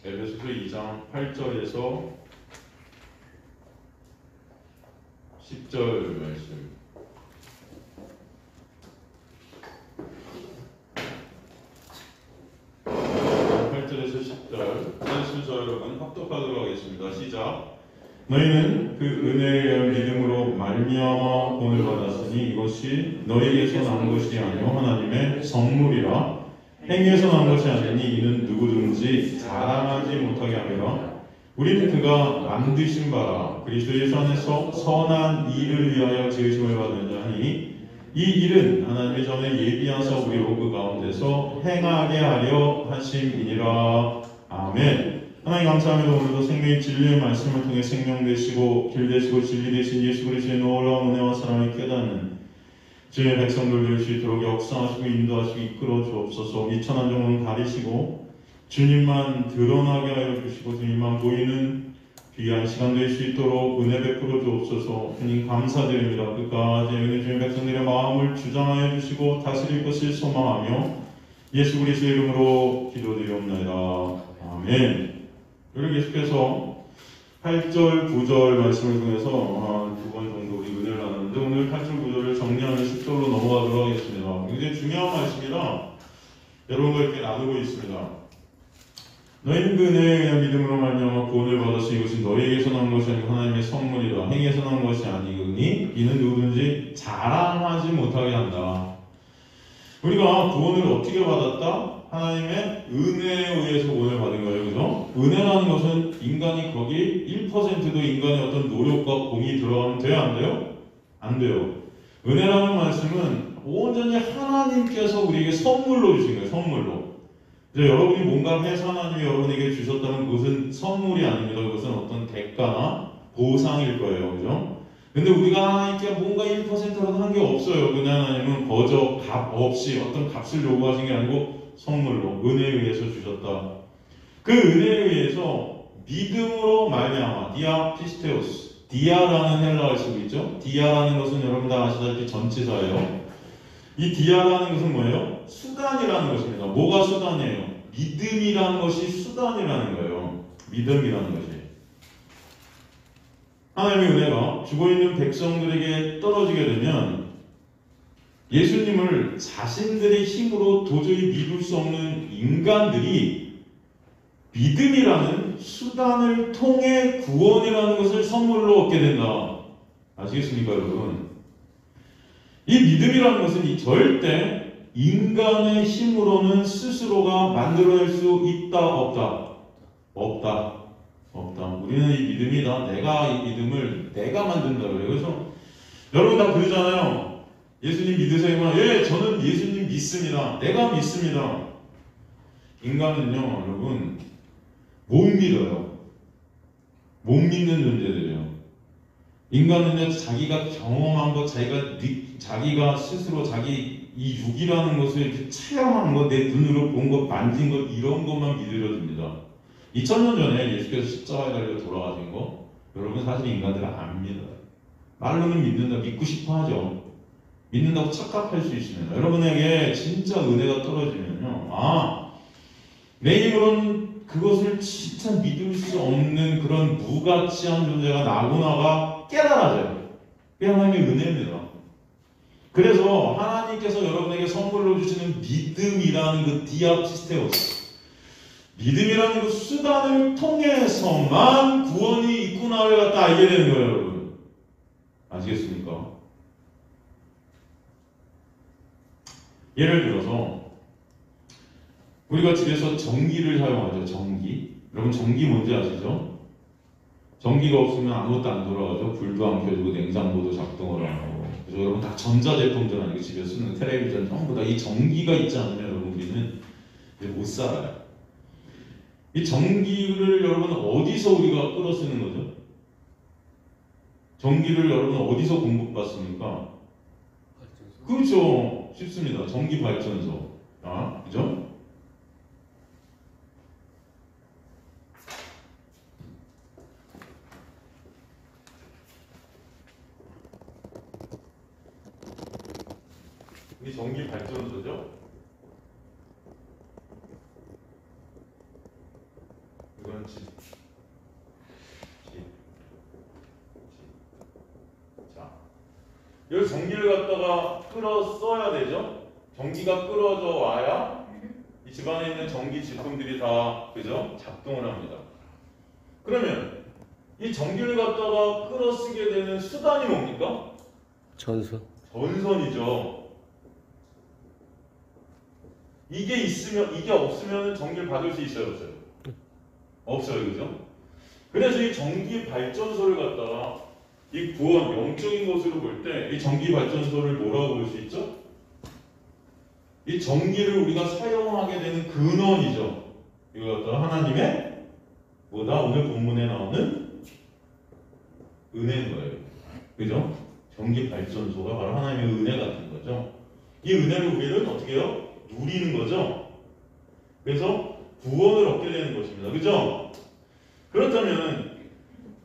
에베소서 2장 8절에서 10절 말씀. 8절에서 10절 한수저 여러분 합독하도록 하겠습니다. 시작. 너희는 그 은혜에 의한 믿음으로 말미암아 본을 받았으니 이것이 너희에게서 난 것이 아니요 하나님의 선물이라. 행위에서 난 것이 아니니 이는 누구든지 자랑하지 못하게 하리라. 우리는 그가 만드신 바라 그리스도 예수 안에서 선한 일을 위하여 지으심을 받은 자니 이 일은 하나님의 전에 예비하사 우리로 그 가운데서 행하게 하려 하심이니라. 아멘. 하나님 감사합니다. 오늘도 생명의 진리의 말씀을 통해 생명 되시고 길 되시고 진리 되신 예수 그리스도의 놀라운 은혜와 사랑을 깨닫는 주의 백성들 될 수 있도록 역사하시고 인도하시고 이끌어 주옵소서. 이 천한 종은 가리시고 주님만 드러나게 하여 주시고 주님만 보이는 귀한 시간 될 수 있도록 은혜 베풀어 주옵소서. 주님 감사드립니다. 끝까지 은혜 주님 백성들의 마음을 주장하여 주시고 다스릴 것을 소망하며 예수 그리스도의 이름으로 기도드리옵나이다. 아멘. 그리고 계속해서 8절, 9절 말씀을 통해서 한 두 번 정도 우리 은혜를 나누는데 오늘 8절, 9절을 정리하는 10절로 넘어가도록 하겠습니다. 굉장히 중요한 말씀이라 여러분과 이렇게 나누고 있습니다. 너희는 그 은혜에 의한 믿음으로 말미암아 구원을 받았으니 이것이 너희에게서 난 것이 아니고 하나님의 선물이라. 행위에서 난 것이 아니니 이는 누구든지 자랑하지 못하게 한다. 우리가 구원을 어떻게 받았다? 하나님의 은혜에 의해서 구원을 받은 거예요. 그죠? 은혜라는 것은 인간이 거기 1%도 인간의 어떤 노력과 공이 들어가면 돼요? 안 돼요? 안 돼요. 은혜라는 말씀은 온전히 하나님께서 우리에게 선물로 주신 거예요. 선물로. 이제 여러분이 뭔가를 해서 하나님이 여러분에게 주셨다면 그것은 선물이 아닙니다. 그것은 어떤 대가나 보상일 거예요. 그죠? 근데 우리가 하나님께 뭔가 1%라도 한 게 없어요. 근데 하나님은 거저 값 없이 어떤 값을 요구하신 게 아니고 선물로 은혜에 의해서 주셨다. 그 은혜에 의해서 믿음으로 말미암아 디아 피스테오스, 디아라는 헬라어를 쓰고 있죠. 디아라는 것은 여러분 다 아시다시피 전치사예요. 이 디아라는 것은 뭐예요? 수단이라는 것입니다. 뭐가 수단이에요? 믿음이라는 것이 수단이라는 거예요. 믿음이라는 것이. 하나님의 은혜가 죽어있는 백성들에게 떨어지게 되면 예수님을 자신들의 힘으로 도저히 믿을 수 없는 인간들이 믿음이라는 수단을 통해 구원이라는 것을 선물로 얻게 된다. 아시겠습니까, 여러분? 이 믿음이라는 것은 절대 인간의 힘으로는 스스로가 만들어낼 수 있다, 없다? 없다. 없다. 우리는 이 믿음이다. 내가 이 믿음을 내가 만든다 그래요. 그래서 여러분 다 그러잖아요. 예수님 믿으세요? 예, 저는 예수님 믿습니다. 내가 믿습니다. 인간은요, 여러분, 못 믿어요. 못 믿는 존재들이에요. 인간은요, 자기가 경험한 것, 자기가 스스로 자기 이 육이라는 것을 이렇게 체험한 것, 내 눈으로 본 것, 만진 것, 이런 것만 믿으려듭니다. 2000년 전에 예수께서 십자가에 달려 돌아가신 거, 여러분 사실 인간들은 안 믿어요. 말로는 믿는다, 믿고 싶어 하죠. 믿는다고 착각할 수 있습니다. 여러분에게 진짜 은혜가 떨어지면요, 내 힘으로는 그것을 진짜 믿을 수 없는 그런 무가치한 존재가 나구나가 깨달아져요. 그게 하나님의 은혜입니다. 그래서 하나님께서 여러분에게 선물로 주시는 믿음이라는 그 디아피스테오스, 믿음이라는 그 수단을 통해서만 구원이 있구나를 갖다 알게 되는 거예요, 여러분. 아시겠습니까? 예를 들어서 우리가 집에서 전기를 사용하죠. 전기. 여러분 전기 뭔지 아시죠? 전기가 없으면 아무것도 안 돌아가죠. 불도 안 켜지고 냉장고도 작동을 안 하고. 그래서 여러분 다 전자제품들 아니고 집에 쓰는 텔레비전 전부 다 이 전기가 있지 않으면 여러분 우리는 이제 못 살아요. 이 전기를 여러분 어디서 우리가 끌어 쓰는 거죠? 전기를 여러분 어디서 공급받습니까? 그렇죠. 쉽습니다. 전기 발전소. 그죠? 이 전기 발전소죠? 여기 전기를 갖다가 끌어 써야 되죠. 전기가 끌어져 와야 이 집안에 있는 전기 제품들이 다 그죠? 작동을 합니다. 그러면 이 전기를 갖다가 끌어 쓰게 되는 수단이 뭡니까? 전선. 전선이죠. 이게 있으면 이게 없으면 전기를 받을 수 있어요, 없어요? 없어요, 그죠? 그래서 이 전기 발전소를 갖다가 이 구원 영적인 것으로 볼 때 이 전기 발전소를 뭐라고 볼 수 있죠? 이 전기를 우리가 사용하게 되는 근원이죠. 이거 갖다가 하나님의 뭐다? 오늘 본문에 나오는 은혜인 거예요. 그죠? 전기 발전소가 바로 하나님의 은혜 같은 거죠. 이 은혜를 우리는 어떻게 해요? 누리는 거죠. 그래서 구원을 얻게 되는 것입니다. 그죠? 그렇다면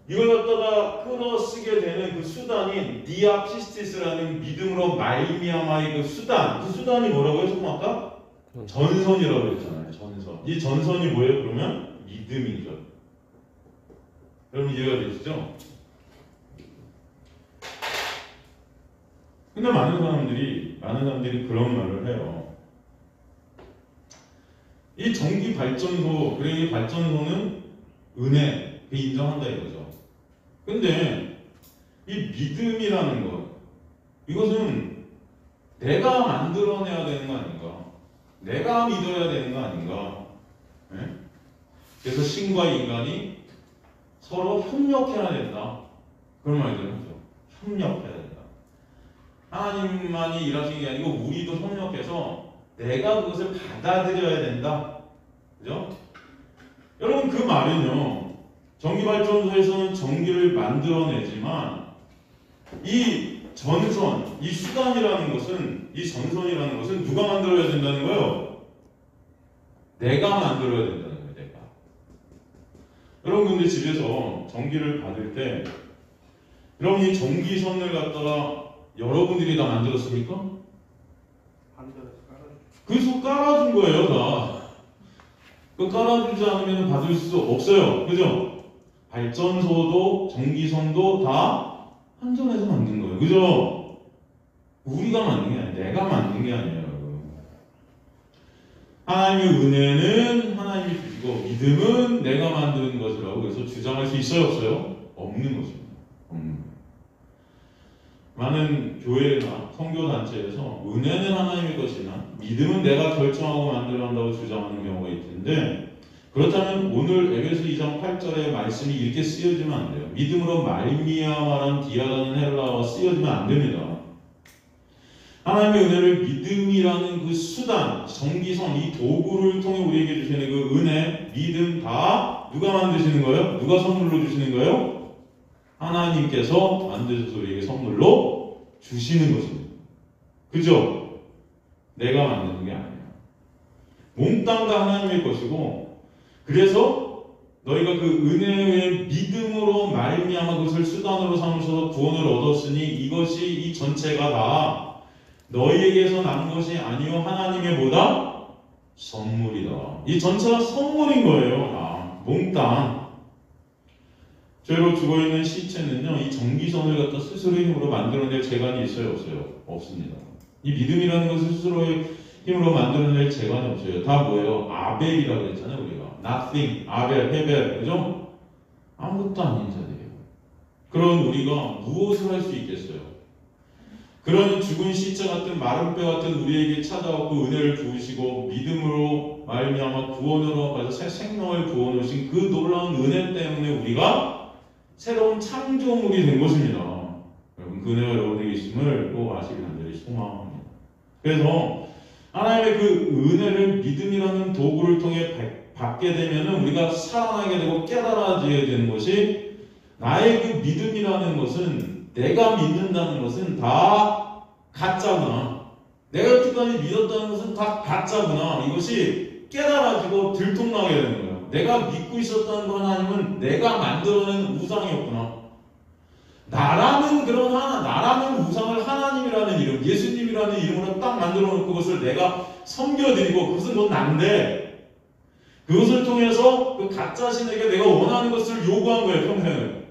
이걸 갖다가 끌어 쓰게 되는 그 수단인 디아피스티스라는 믿음으로 말미암아의 그 수단이 뭐라고요? 조금 아까? 전선이라고 했잖아요. 전선. 이 전선이 뭐예요? 그러면 믿음이죠. 여러분 이해가 되시죠? 근데 많은 사람들이 그런 말을 해요. 이 전기 발전소, 그래 이 발전소는 은혜, 인정한다 이거죠. 근데 이 믿음이라는 것, 이것은 내가 만들어내야 되는 거 아닌가? 내가 믿어야 되는 거 아닌가? 네? 그래서 신과 인간이 서로 협력해야 된다. 그런 말들을 하죠. 협력해야 된다. 하나님만이 일하시는 게 아니고 우리도 협력해서 내가 그것을 받아들여야 된다. 그죠? 여러분 그 말은요. 전기발전소에서는 전기를 만들어내지만 이 전선, 이 수단이라는 것은, 이 전선이라는 것은 누가 만들어야 된다는 거예요? 내가 만들어야 된다는 거예요. 내가. 여러분 근데 집에서 전기를 받을 때 여러분 이 전기선을 갖다가 여러분들이 다 만들었습니까? 그래서 깔아준 거예요, 다. 그 깔아주지 않으면 받을 수 없어요. 그죠? 발전소도 전기선도 다 한전에서 만든 거예요. 그죠? 우리가 만든 게 아니에요. 내가 만든 게 아니에요. 하나님의 은혜는 하나님이 주시고 믿음은 내가 만드는 것이라고 그래서 주장할 수 있어요? 없어요? 없는 것입니다. 많은 교회나 선교단체에서 은혜는 하나님의 것이나 믿음은 내가 결정하고 만들어야 한다고 주장하는 경우가 있는데 그렇다면 오늘 에베소 2장 8절의 말씀이 이렇게 쓰여지면 안 돼요. 믿음으로 말미암아라는 디아라는 헬라어가 쓰여지면 안 됩니다. 하나님의 은혜를 믿음이라는 그 수단, 전기선, 이 도구를 통해 우리에게 주시는 그 은혜, 믿음 다 누가 만드시는 거예요? 누가 선물로 주시는 거예요? 하나님께서 만드셔서 우리에게 선물로 주시는 것입니다. 그죠? 내가 만드는 게 아니에요. 몽땅 다 하나님의 것이고 그래서 너희가 그 은혜의 믿음으로 말미암아 그것을 수단으로 삼으셔서 구원을 얻었으니 이것이 이 전체가 다 너희에게서 난 것이 아니요 하나님의 뭐다? 선물이다. 이 전체가 선물인 거예요. 다 몽땅. 죄로 죽어있는 시체는요 이 전기선을 갖다 스스로의 힘으로 만들어낼 재간이 있어요? 없어요? 없습니다. 이 믿음이라는 것을 스스로의 힘으로 만들어낼 재간이 없어요. 다 뭐예요? 아벨이라고 했잖아요 우리가. Nothing, 아벨, 헤벨, 그죠? 아무것도 아닌 자들이에요. 그런 우리가 무엇을 할 수 있겠어요? 그런 죽은 시체 같은 마른 뼈 같은 우리에게 찾아왔고 은혜를 부으시고 믿음으로 말미암아 구원으로 가서 새 생명을 부어놓으신 그 놀라운 은혜 때문에 우리가 새로운 창조물이 된 것입니다. 여러분 그 은혜가 여러분에게 있음을 꼭 아시길 간절히 소망합니다. 그래서 하나님의 그 은혜를 믿음이라는 도구를 통해 받게 되면 우리가 살아나게 되고 깨달아지게 되는 것이 나의 그 믿음이라는 것은 내가 믿는다는 것은 다 가짜구나. 내가 여태까지 믿었다는 것은 다 가짜구나. 이것이 깨달아지고 들통나게 되는 거예요. 내가 믿고 있었다는 그 하나님은 내가 만들어낸 우상이었구나. 나라는 우상을 하나님이라는 이름, 예수님이라는 이름으로 딱 만들어 놓고 그것을 내가 섬겨드리고 그것은 뭐 난데 그것을 통해서 그 가짜 신에게 내가 원하는 것을 요구한 거예요. 평생을.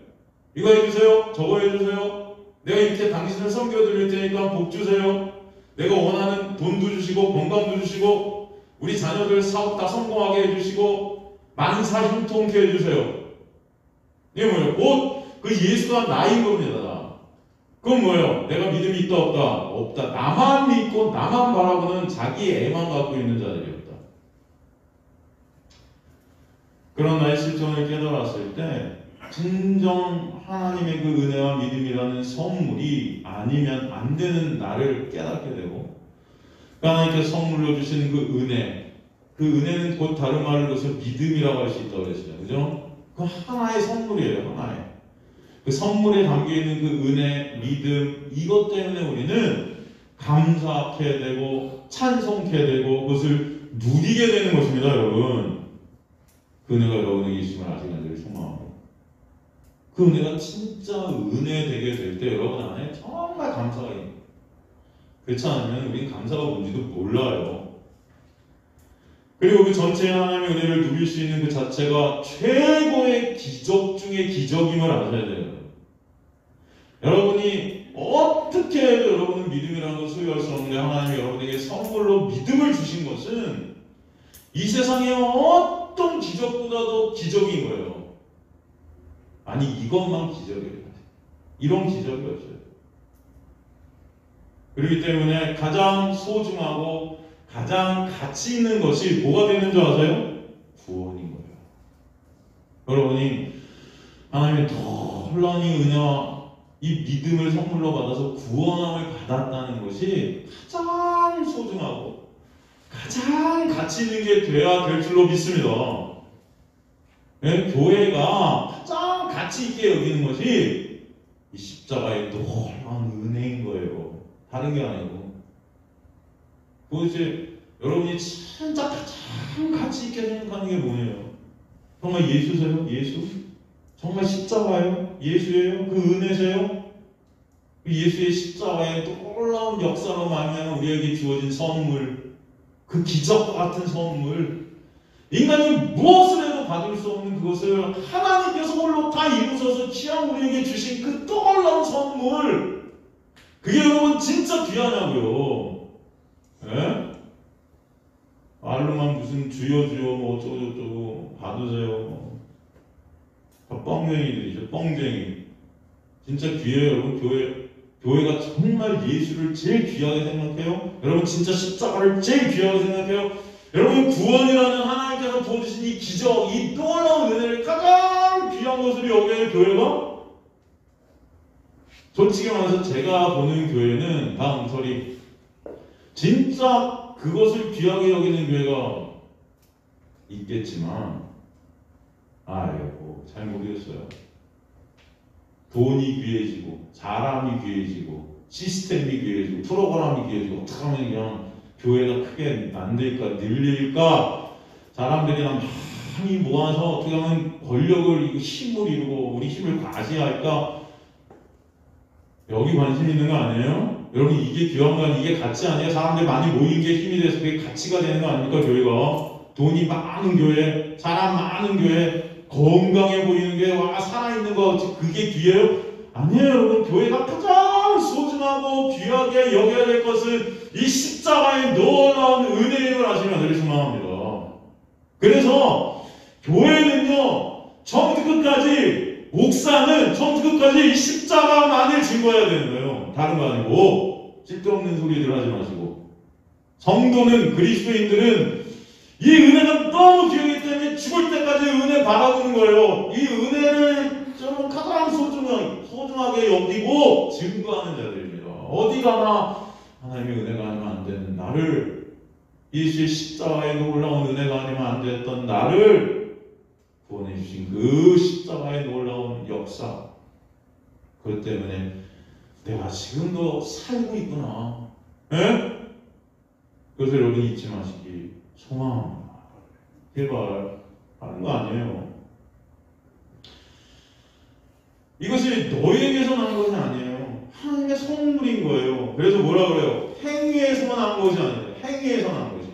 이거 해주세요. 저거 해주세요. 내가 이렇게 당신을 섬겨드릴 테니까 복 주세요. 내가 원하는 돈도 주시고 건강도 주시고 우리 자녀들 사업 다 성공하게 해주시고 만사 형통케 해주세요. 이게 뭐예요? 곧 그 예수가 나인 겁니다. 그건 뭐예요? 내가 믿음이 있다 없다? 없다. 나만 믿고 나만 바라보는 자기 애만 갖고 있는 자들이었다. 그런 나의 실존을 깨달았을 때 진정 하나님의 그 은혜와 믿음이라는 선물이 아니면 안 되는 나를 깨닫게 되고 하나님께서 선물로 주신 그 은혜는 곧 다른 말로 해서 믿음이라고 할 수 있다고 그랬어요. 그죠? 그 하나의 선물이에요. 하나의. 그 선물에 담겨있는 그 은혜, 믿음 이것 때문에 우리는 감사하게 되고 찬송케 되고 그것을 누리게 되는 것입니다. 여러분. 그 은혜가 여러분에게 있음을 아직 간절히 소망합니다. 그 은혜가 진짜 은혜 되게 될 때 여러분 안에 정말 감사가 있는. 그렇지 않으면 우린 감사가 뭔지도 몰라요. 그리고 그 전체 하나님의 은혜를 누릴 수 있는 그 자체가 최고의 기적 중의 기적임을 아셔야 돼요. 여러분이 어떻게 해도 여러분은 믿음이라는 걸 소유할 수 없는데 하나님이 여러분에게 선물로 믿음을 주신 것은 이 세상의 어떤 기적보다도 기적인 거예요. 아니 이것만 기적이에요. 이런 기적이 없어요. 그렇기 때문에 가장 소중하고 가장 가치 있는 것이 뭐가 되는 줄 아세요? 구원인 거예요. 여러분이 하나님의 놀라운 은혜와 이 믿음을 선물로 받아서 구원함을 받았다는 것이 가장 소중하고 가장 가치 있는 게 돼야 될 줄로 믿습니다. 네, 교회가 가장 가치 있게 여기는 것이 이 십자가의 놀라운 은혜인 거예요. 다른 게 아니고. 그것이 여러분이 진짜 가장 가치 있게 생각하는 게 뭐예요? 정말 예수세요? 예수? 정말 십자가예요? 예수예요? 그 은혜세요? 그 예수의 십자가의 놀라운 역사로 말미암아 우리에게 주어진 선물, 그 기적과 같은 선물, 인간이 무엇을 해도 받을 수 없는 그것을 하나님께서 홀로 다 이루셔서 귀한 우리에게 주신 그 놀라운 선물, 그게 여러분 진짜 귀하냐고요. 예? 말로만 무슨 주여 주여 뭐 어쩌고저쩌고 받으세요. 뻥쟁이들이죠. 뻥쟁이. 진짜 귀해요. 여러분 교회가 정말 예수를 제일 귀하게 생각해요. 여러분 진짜 십자가를 제일 귀하게 생각해요. 여러분 구원이라는 하나님께서 보여주신 이 기적, 이 놀라운 은혜를 가장 귀한 것으로 여겨요. 교회가? 솔직히 말해서 제가 보는 교회는 다음 소리 진짜 그것을 귀하게 여기는 교회가 있겠지만 아이고 잘 모르겠어요. 돈이 귀해지고 사람이 귀해지고 시스템이 귀해지고 프로그램이 귀해지고 어떻게 하면 그냥 교회가 크게 만들까 늘릴까 사람들이랑 많이 모아서 어떻게 하면 권력을 힘을 이루고 우리 힘을 과시할까 여기 관심 있는 거 아니에요? 여러분 이게 귀한 거 아니에요? 이게 가치 아니에요? 사람들 많이 모인 게 힘이 돼서 그게 가치가 되는 거 아닙니까? 교회가 돈이 많은 교회 사람 많은 교회 건강해 보이는 게 와 살아있는 거 그게 귀해요? 아니에요. 여러분 교회가 가장 소중하고 귀하게 여겨야 될 것은 이 십자가의 놀라운 은혜임을 아시면 늘 소망합니다. 그래서 교회는요 처음부터 끝까지 목사는 처음부터 끝까지 이 십자가만을 증거해야 되는 거예요. 다른 거 아니고 쓸데없는 소리들 하지 마시고 성도는 그리스도인들은 이 은혜가 너무 귀하기 때문에 죽을 때까지 은혜 바라보는 거예요. 이 은혜를 좀 가장 소중하게 여기고 증거하는 자들입니다. 어디 가나 하나님의 은혜가 아니면 안 되는 나를 예수의 십자가의 놀라운 은혜가 아니면 안 됐던 나를 구원해 주신 그 십자가의 놀라운 역사 그것 때문에 내가 지금도 살고 있구나. 예? 그것을 여러분 잊지 마시기 소망합니다. 제발 하는 거 아니에요. 이것이 너에게서 난 것이 아니에요. 하나님의 선물인 거예요. 그래서 뭐라 그래요? 행위에서만 난 것이 아니에요. 행위에서 난 것이.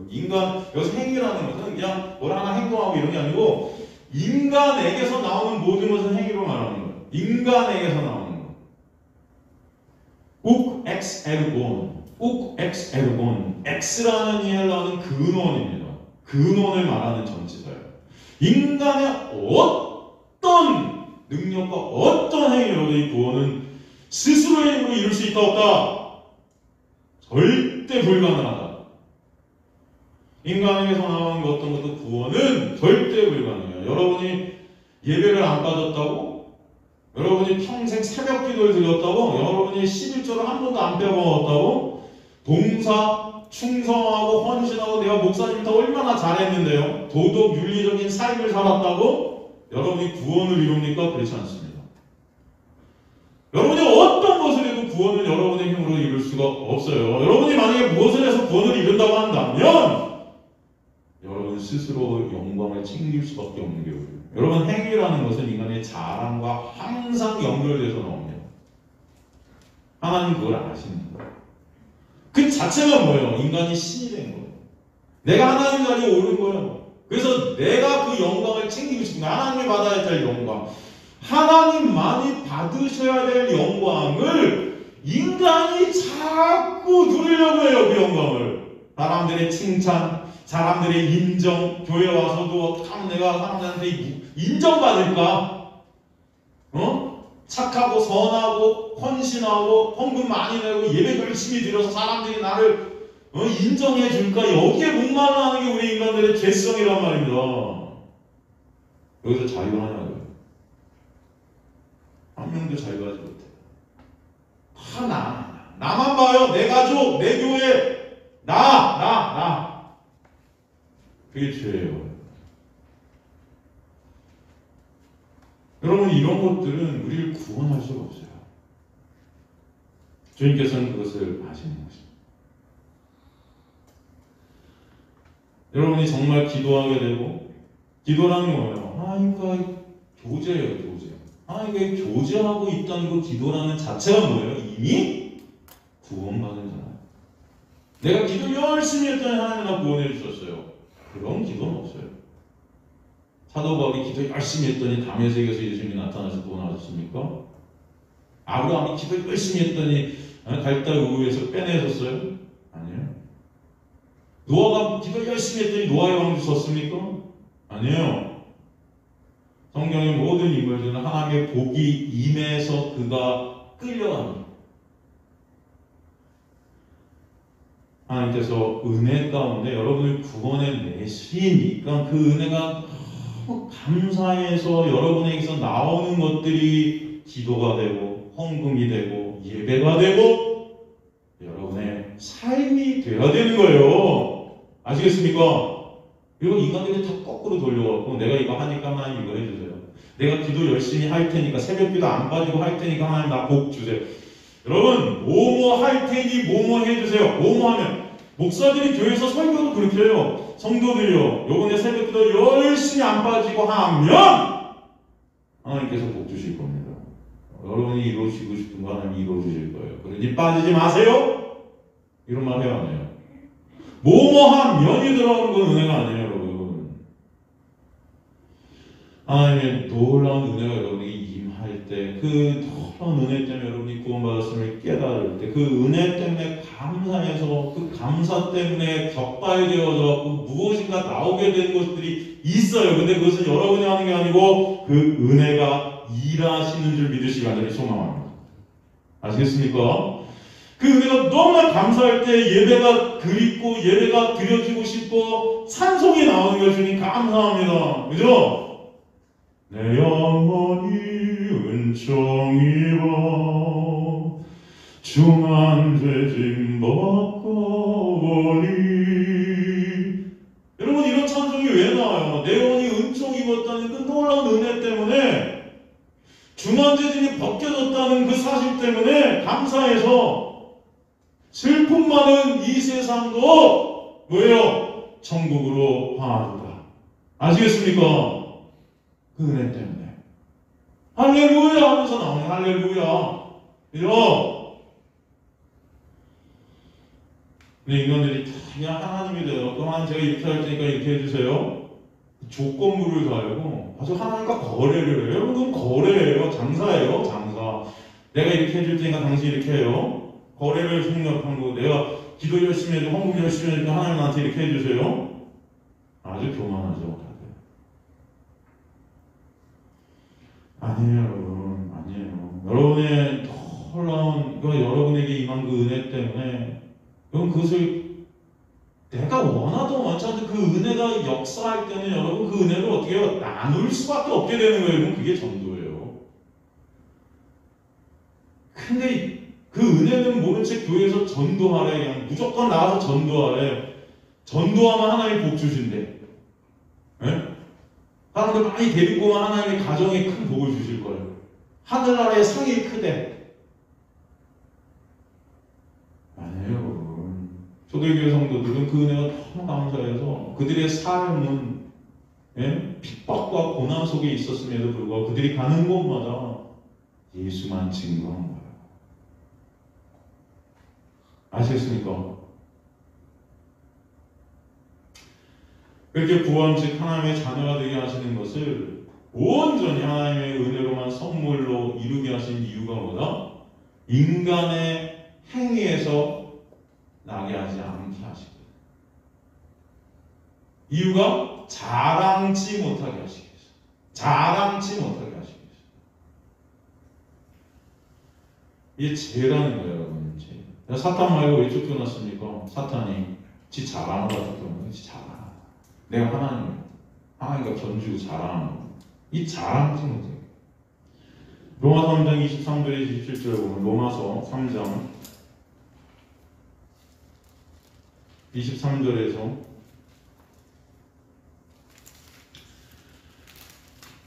인간 여기서 행위라는 것은 그냥 뭘 하나 행동하고 이런 게 아니고 인간에게서 나오는 모든 것은 행위로 말하는 거예요. 인간에게서 나오는 거. 욱 엑스 에르곤, 욱 엑스 에르곤, 엑스라는 이 헬라어는 근원입니다. 근원을 말하는 전치사예요. 인간의 어떤 능력과 어떤 행위로도 이 구원은 스스로의 힘으로 이룰 수 있다 없다? 절대 불가능하다. 인간에게서 나오는 어떤 것도 구원은 절대 불가능해요. 여러분이 예배를 안 빠졌다고? 여러분이 평생 새벽 기도를 드렸다고? 여러분이 11조를 한 번도 안 빼먹었다고? 봉사, 충성하고 헌신하고 내가 목사님부터 얼마나 잘했는데요? 도덕, 윤리적인 삶을 살았다고? 여러분이 구원을 이룹니까? 그렇지 않습니다. 여러분이 어떤 것을 해도 구원은 여러분의 힘으로 이룰 수가 없어요. 여러분이 만약에 무엇을 해서 구원을 이룬다고 한다면 여러분 스스로 영광을 챙길 수밖에 없는 경우예요. 여러분 행위라는 것은 인간의 자랑과 항상 연결돼서 나옵니다. 하나님 그걸 아시는 거예요. 그 자체가 뭐예요? 인간이 신이 된 거예요. 내가 하나님 자리에 오른 거예요. 그래서 내가 그 영광을 챙기고 싶은 거예요. 하나님이 받아야 될 영광. 하나님만이 받으셔야 될 영광을 인간이 자꾸 누리려고 해요. 그 영광을. 사람들의 칭찬, 사람들의 인정, 교회 와서도 어떻게 하면 내가 사람들한테 인정받을까? 착하고 선하고 헌신하고 헌금 많이 내고 예배 열심히 드려서 사람들이 나를 인정해 줄까? 여기에 목말라하는 게 우리 인간들의 죄성이란 말입니다. 여기서 자유가 하냐고요? 한 명도 자유하지 못해. 다 나만 봐요. 내 가족, 내 교회, 나. 그게 죄예요. 여러분 이런 것들은 우리를 구원할 수가 없어요. 주님께서는 그것을 아시는 것입니다. 여러분이 정말 기도하게 되고 기도라는 거예요. 하나님과 교제예요. 교제. 하나님과 교제하고 있다는 그 기도라는 자체가 뭐예요? 이미 구원받은 자예요. 내가 기도 열심히 했더니 하나님 나 구원해 주셨어요. 그런 기도는 없어요. 사도 바울이 기도 열심히 했더니 다메섹에서 예수님이 나타나서 구원하셨습니까? 아브라함이 기도 열심히 했더니 갈대 우에서 빼내셨어요? 아니에요. 노아가 기도 열심히 했더니 노아의 왕도 졌습니까? 아니에요. 성경의 모든 인물들은 하나님의 복이 임해서 그가 끌려갑니다. 하나님께서 은혜 가운데 여러분을 구원해 내시니까 그 은혜가 너무 감사해서 여러분에게서 나오는 것들이 기도가 되고 헌금이 되고 예배가 되고 여러분의 삶이 되어야 되는 거예요. 아시겠습니까? 이거 인간들이 다 거꾸로 돌려갖고 내가 이거 하니까 하나님 이거 해주세요. 내가 기도 열심히 할 테니까 새벽 기도 안 빠지고 할 테니까 하나님 나 복 주세요. 여러분 뭐뭐 할 테니 뭐뭐 해주세요. 뭐뭐 하면 목사들이 교회에서 설교도 그렇게 해요. 성도들이요. 요번에 새벽 기도 열심히 안 빠지고 하면 하나님께서 복 주실 겁니다. 여러분이 이루시고 싶은 거 하나님 이루어 주실 거예요. 그러니 빠지지 마세요. 이런 말 해야 하네요. 뭐뭐한 면이 들어오는 건 은혜가 아니에요, 여러분. 하나님의 놀라운 은혜가 여러분에게 임할 때, 그 놀라운 은혜 때문에 여러분이 구원받았음을 깨달을 때, 그 은혜 때문에 감사해서, 그 감사 때문에 격발되어서 무엇인가 나오게 되는 것들이 있어요. 근데 그것은 여러분이 하는 게 아니고 그 은혜가 일하시는 줄 믿으시기 간절히 소망합니다. 아시겠습니까? 그 은혜가 너무나 감사할 때 예배가 그립고 예배가 드려지고 싶고 찬송이 나오는 것이니 감사합니다. 그죠? 내 영혼이 은총 입어 중한 죄짐 벗고 오니. 여러분 이런 찬송이 왜 나와요? 내 영혼이 은총 입었다는 그 놀라운 은혜 때문에 중한 죄짐이 벗겨졌다는 그 사실 때문에 감사해서 슬픔 많은 이 세상도 뭐예요? 천국으로 향하리라. 아시겠습니까? 그 은혜 때문에 할렐루야 하면서 나오네. 할렐루야. 그죠? 근데 인간들이 그냥 하나님이 돼요. 그만 제가 이렇게 할 테니까 이렇게 해주세요. 조건부를 달고 아주 하나님과 거래를 해요. 여러분 그건 거래예요. 장사예요. 장사. 내가 이렇게 해줄 테니까 당신 이렇게 해요. 거래를 생각한 거, 내가 기도 열심히 해도 헌금 열심히 해도 하나님 나한테 이렇게 해주세요? 아주 교만하죠. 아니에요, 여러분. 아니에요. 여러분의 놀라운, 여러분에게 임한 그 은혜 때문에 여러분 그것을 내가 원하든 원치 않든 그 은혜가 역사할 때는 여러분 그 은혜를 어떻게 해요? 나눌 수밖에 없게 되는 거예요. 그게 전도예요. 근데 그 은혜는 모른 채 교회에서 전도하래. 그냥 무조건 나가서 전도하래. 전도하면 하나님 복 주신대. 네? 사람들 많이 데리고 오면 하나님의 가정에 큰 복을 주실 거예요. 하늘나라의 상이 크대. 아니에요. 초대교회 성도들은 그 은혜가 너무 감사해서 그들의 삶은 핍박과 고난 속에 있었음에도 불구하고 그들이 가는 곳마다 예수만 증거한 거예요. 아시겠습니까? 그렇게 구원 즉 하나님의 자녀가 되게 하시는 것을 온전히 하나님의 은혜로만 선물로 이루게 하신 이유가 뭐다? 인간의 행위에서 나게 하지 않게 하시고, 이유가 자랑치 못하게 하시기 위해서. 자랑치 못하게 하시기 위해서. 이게 죄라는 거예요, 여러분. 죄. 사탄 말고 왜 쫓겨났습니까? 사탄이 지 자랑을 쫓겨났어요. 지 자랑. 내가 하나님과 견주고 자랑하는 거. 이 자랑치 못해요. 로마서 3장 23절에 27절에 보면 로마서 3장 23절에서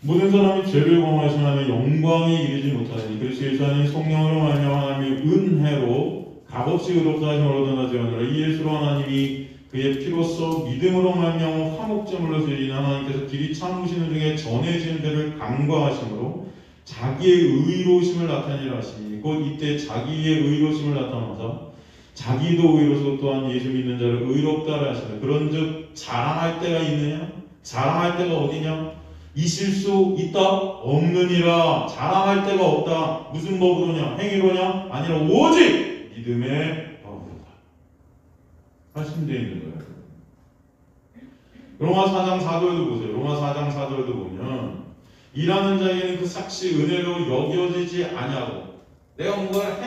모든 사람이 죄를 범하신 하나님의 영광에 이르지 못하니 그리스도 예수 안에 성령으로 말미암아 하나님의 은혜로 값없이 의롭다 하심을 얻어나지 않으라. 이 예수로 하나님이 그의 피로써 믿음으로 말미암아 화목제물로 드리는 하나님께서 길이 참으시는 중에 전해진 데를 간과하심으로 자기의 의로우심을 나타내라 하시니 곧 이때 자기의 의로우심을 나타내사 자기도 의로서 또한 예수 믿는 자를 의롭다 하시네. 그런즉 자랑할 때가 있느냐? 자랑할 때가 어디냐? 있을 수 있다? 없느니라. 자랑할 데가 없다. 무슨 법으로냐? 행위로냐? 아니라 오직 믿음의 법으로다. 말씀되어 있는 거예요. 로마 4장 4절도 보세요. 로마 4장 4절도 보면 일하는 자에게는 그 삭시 은혜로 여겨지지 아니하고 내가 뭔가를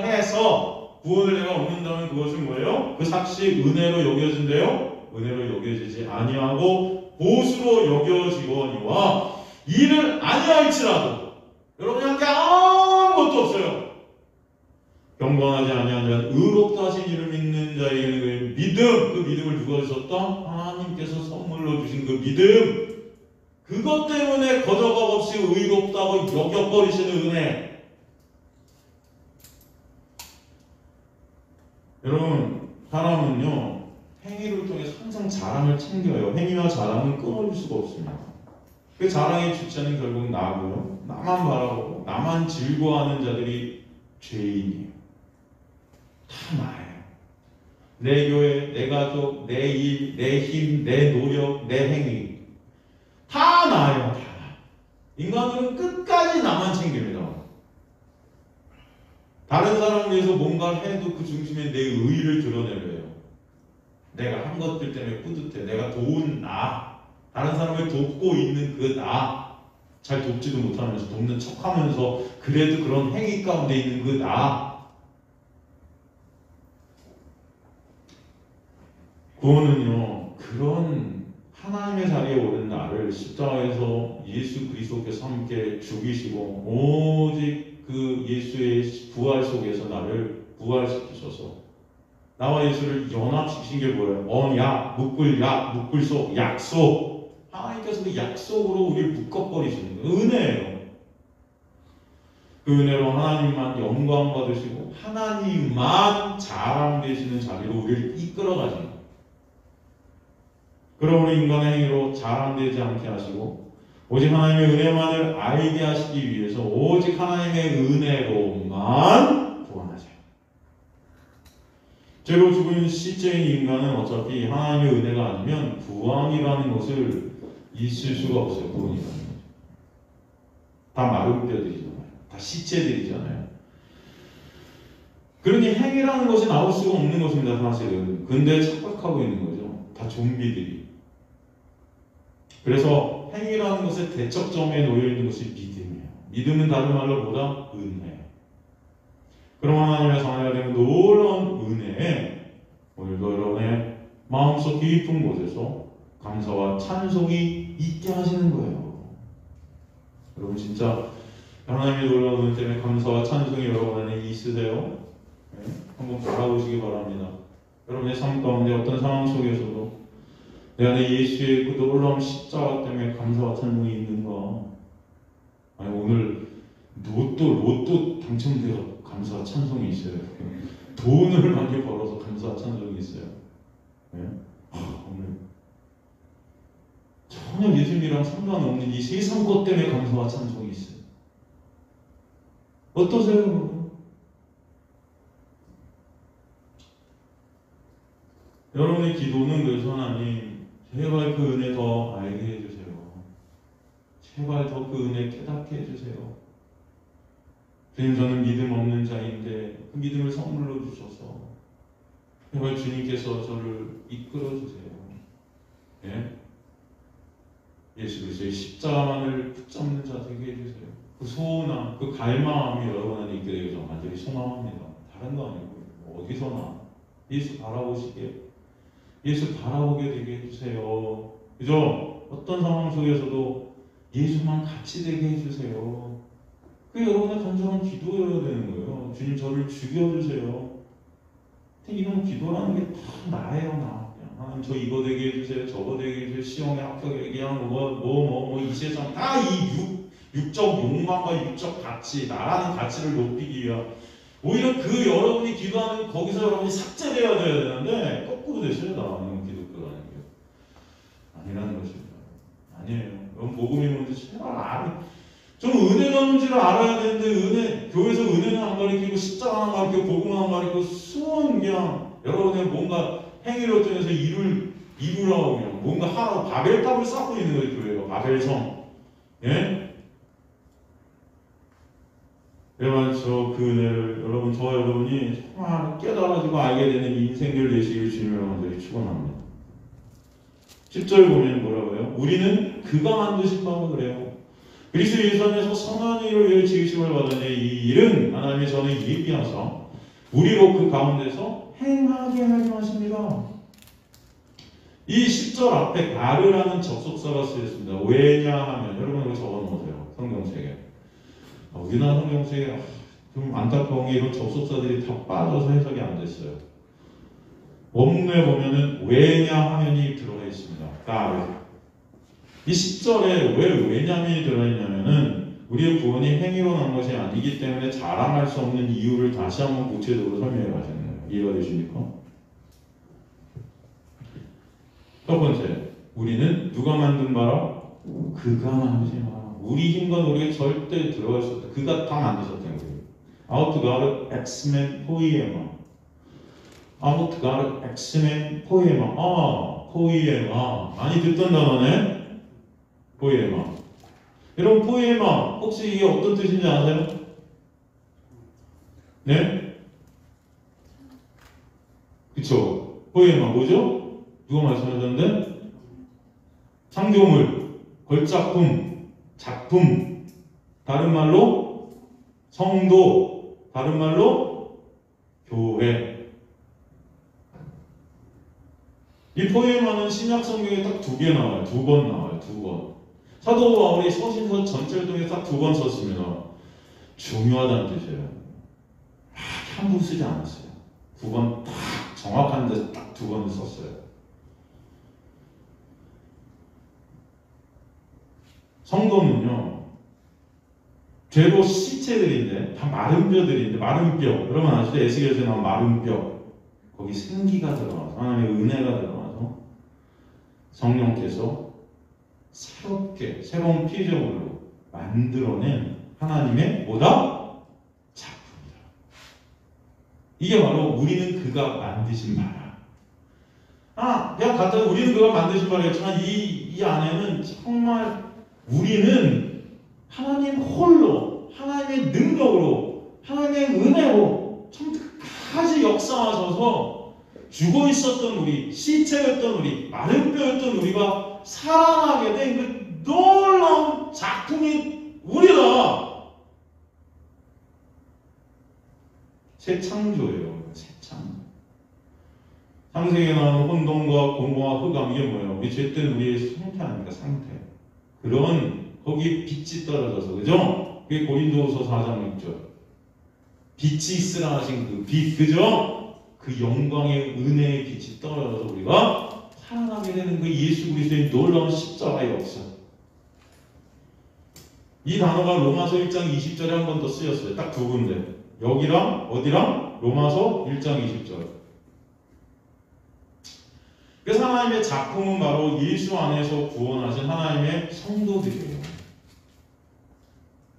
해서 구원을 내가 얻는다면 그것은 뭐예요? 그 삭시 은혜로 여겨진대요. 은혜로 여겨지지 아니하고 보수로 여겨지거니와 이를 아니할지라도 여러분이 한 게 아무것도 없어요. 경건하지 아니한 자 의롭다 하신 이를 믿는 자에게는 그 믿음, 그 믿음을 누가 주셨다? 하나님께서 선물로 주신 그 믿음, 그것 때문에 거저각 없이 의롭다고 여겨버리시는 은혜. 여러분, 사람은요 행위를 통해서 항상 자랑을 챙겨요. 행위와 자랑은 끊어질 수가 없습니다. 그 자랑의 주체는 결국 나고요. 나만 바라보고 나만 즐거워하는 자들이 죄인이에요. 다 나예요. 내 교회, 내 가족, 내 일, 내 힘, 내 노력, 내 행위 다 나예요. 다 나. 인간들은 끝까지 나만 챙깁니다. 다른 사람을 위해서 뭔가를 해도 그 중심에 내 의의를 드러내려요. 내가 한 것들 때문에 뿌듯해. 내가 도운 나. 다른 사람을 돕고 있는 그 나. 잘 돕지도 못하면서 돕는 척하면서 그래도 그런 행위 가운데 있는 그 나. 구원은요 그런 하나님의 자리에 오른 나를 십자가에서 예수 그리스도께서 함께 죽이시고 오직 그 예수의 부활 속에서 나를 부활시키셔서 나와 예수를 연합시킨 게 뭐예요? 언약, 묶을속, 약속. 하나님께서 그 약속으로 우리를 묶어버리시는 거예요. 은혜예요. 그 은혜로 하나님만 영광 받으시고 하나님만 자랑되시는 자리로 우리를 이끌어가시는 거예요. 그러므로 인간의 행위로 자랑되지 않게 하시고 오직 하나님의 은혜만을 알게 하시기 위해서 오직 하나님의 은혜로만 구원하세요. 죄로 죽은 시체인 인간은 어차피 하나님의 은혜가 아니면 구원이라는 것을 있을 수가 없어요. 구원이라는 것. 다 마른 뼈들이잖아요. 다 시체들이잖아요. 그러니 행위라는 것이 나올 수가 없는 것입니다, 사실은. 근데 착각하고 있는 거죠. 다 좀비들이. 그래서 행위라는 것의 대척점에 놓여 있는 것이 믿음이에요. 믿음은 다른 말로 뭐다? 은혜. 그럼 하나님의 자녀가 되는 놀라운 은혜에 오늘도 여러분의 마음속 깊은 곳에서 감사와 찬송이 있게 하시는 거예요. 여러분 진짜 하나님의 놀라운 은혜 때문에 감사와 찬송이 여러분 안에 있으세요? 네? 한번 바라보시기 바랍니다. 여러분의 삶 가운데 어떤 상황 속에서도 내 안에 예수의 그 놀라운 십자가 때문에 감사와 찬송이 있는가? 아니 오늘 로또 당첨되어 감사와 찬송이 있어요. 돈을 많이 벌어서 감사와 찬송이 있어요. 네? 오늘 전혀 예수님이랑 상관없는 이 세상 것 때문에 감사와 찬송이 있어요. 어떠세요? 여러분의 기도는 그래서 하나님 제발 그 은혜 더 알게 해주세요. 제발 더 그 은혜 깨닫게 해주세요. 주님 저는 믿음 없는 자인데 그 믿음을 선물로 주셔서 제발 주님께서 저를 이끌어주세요. 예? 예수 그리스도의 십자가만을 붙잡는 자 되게 해주세요. 그 소원함, 그 갈망함이 여러분 안에 있게 되길 간절히 소망합니다. 다른 거 아니고 어디서나 예수 바라보시게, 예수 바라보게 되게 해주세요. 그죠? 어떤 상황 속에서도 예수만 같이 되게 해주세요. 그게 여러분의 간절한 기도여야 되는 거예요. 주님 저를 죽여주세요. 이런 기도라는 게 다 나예요, 나. 하나님 저 이거 되게 해주세요. 저거 되게 해주세요. 시험에 합격하게 그냥 이 세상 다 이 육적 욕망과 육적 가치, 나라는 가치를 높이기 위한 오히려 그 여러분이 기도하는 거기서 여러분이 삭제되어야 되는데 거꾸로 되셔야 나오는 기독교라는 게 아니라는 것입니다. 아니에요. 여러분 복음이 뭔지 제발 좀 은혜가 뭔지를 알아야 되는데 교회에서 은혜는 안 가르치고 십자가는 안 가르치고 복음은 안 가르치고 수원 그냥 여러분의 뭔가 행위를 통해서 이루라고 그냥 뭔가 하라고 바벨탑을 쌓고 있는 거예요. 교회가 바벨성. 예? 여러분 그 은혜를 저와 여러분이 정말 깨달아지고 알게 되는 인생들 되시길 주님을 간절히 축원합니다. 10절 보면 뭐라고 해요? 우리는 그가 만드신 바로 그래요. 그리스도 예수 안에서 선한 일을 위해 지으심을 받으니 이 일은 하나님의 전에 예비하사 우리로 그 가운데서 행하게 하려 하십니다. 이 10절 앞에 가르라는 접속사가 쓰였습니다. 왜냐하면 여러분 이거 적어놓으세요. 성경책에. 우리나라 성경책에 좀 안타까운 게 이런 접속사들이 다 빠져서 해석이 안 됐어요. 원문에 보면은 왜냐하면이 들어가 있습니다. 가르. 이 10절에 왜 왜냐면이 들어있냐면은 우리의 구원이 행위로 난 것이 아니기 때문에 자랑할 수 없는 이유를 다시 한번 구체적으로 설명해 가시는 거예요. 이해가 되십니까? 첫 번째, 우리는 누가 만든 바라? 그가 만드신 바라. 우리 힘과 노력에 절대 들어갈 수 없다. 그가 다 만드셨다는 거예요. 아우트 가르 엑스멘 포이에마. 아우트 가르 엑스멘 포이에마. 포이에마. 많이 듣던 단어네. 포이에마. 여러분 포이에마 혹시 이게 어떤 뜻인지 아세요? 네? 그쵸? 포이에마 뭐죠? 누가 말씀하셨는데? 창조물, 걸작품, 작품, 다른 말로 성도, 다른 말로 교회. 이 포이에마는 신약 성경에 딱 2개 나와요. 2번 나와요. 2번. 사도 바울이 서신서 전체를 통해 딱 2번 썼습니다. 중요하다는 뜻이에요. 함부로 쓰지 않았어요. 2번 딱 정확한 데 딱 2번 썼어요. 성도는요, 죄로 시체들인데 다 마른 뼈들인데 마른 뼈. 여러분 아시죠? 에스겔에서 나온 마른 뼈. 거기 생기가 들어가서 하나님의 은혜가 들어가서 성령께서 새롭게 새로운 피조물로 만들어낸 하나님의 뭐다? 작품이다. 이게 바로 우리는 그가 만드신 바라. 그냥 간단히 우리는 그가 만드신 바라였지만 이 안에는 정말 우리는 하나님 홀로 하나님의 능력으로 하나님의 은혜로 참 오셔서 죽어 있었던 우리, 시체였던 우리, 마른 뼈였던 우리가 살아나게 된 그 놀라운 작품이 우리다. 새 창조예요. 새 창조. 창세기에 나오는 혼돈과 공허와 흑암, 이게 뭐예요? 우리 죄된 우리의 상태 아닙니까? 상태. 그런 거기 빛이 떨어져서, 그죠? 그게 고린도후서 4장 6절. 빛이 있으라 하신 그 빛, 그죠? 그 영광의 은혜의 빛이 떨어져서 우리가 살아나게 되는 그 예수 그리스도의 놀라운 십자가의 역사. 이 단어가 로마서 1장 20절에 한 번 더 쓰였어요. 딱 두 군데. 여기랑 어디랑? 로마서 1장 20절. 그래서 하나님의 작품은 바로 예수 안에서 구원하신 하나님의 성도들이에요.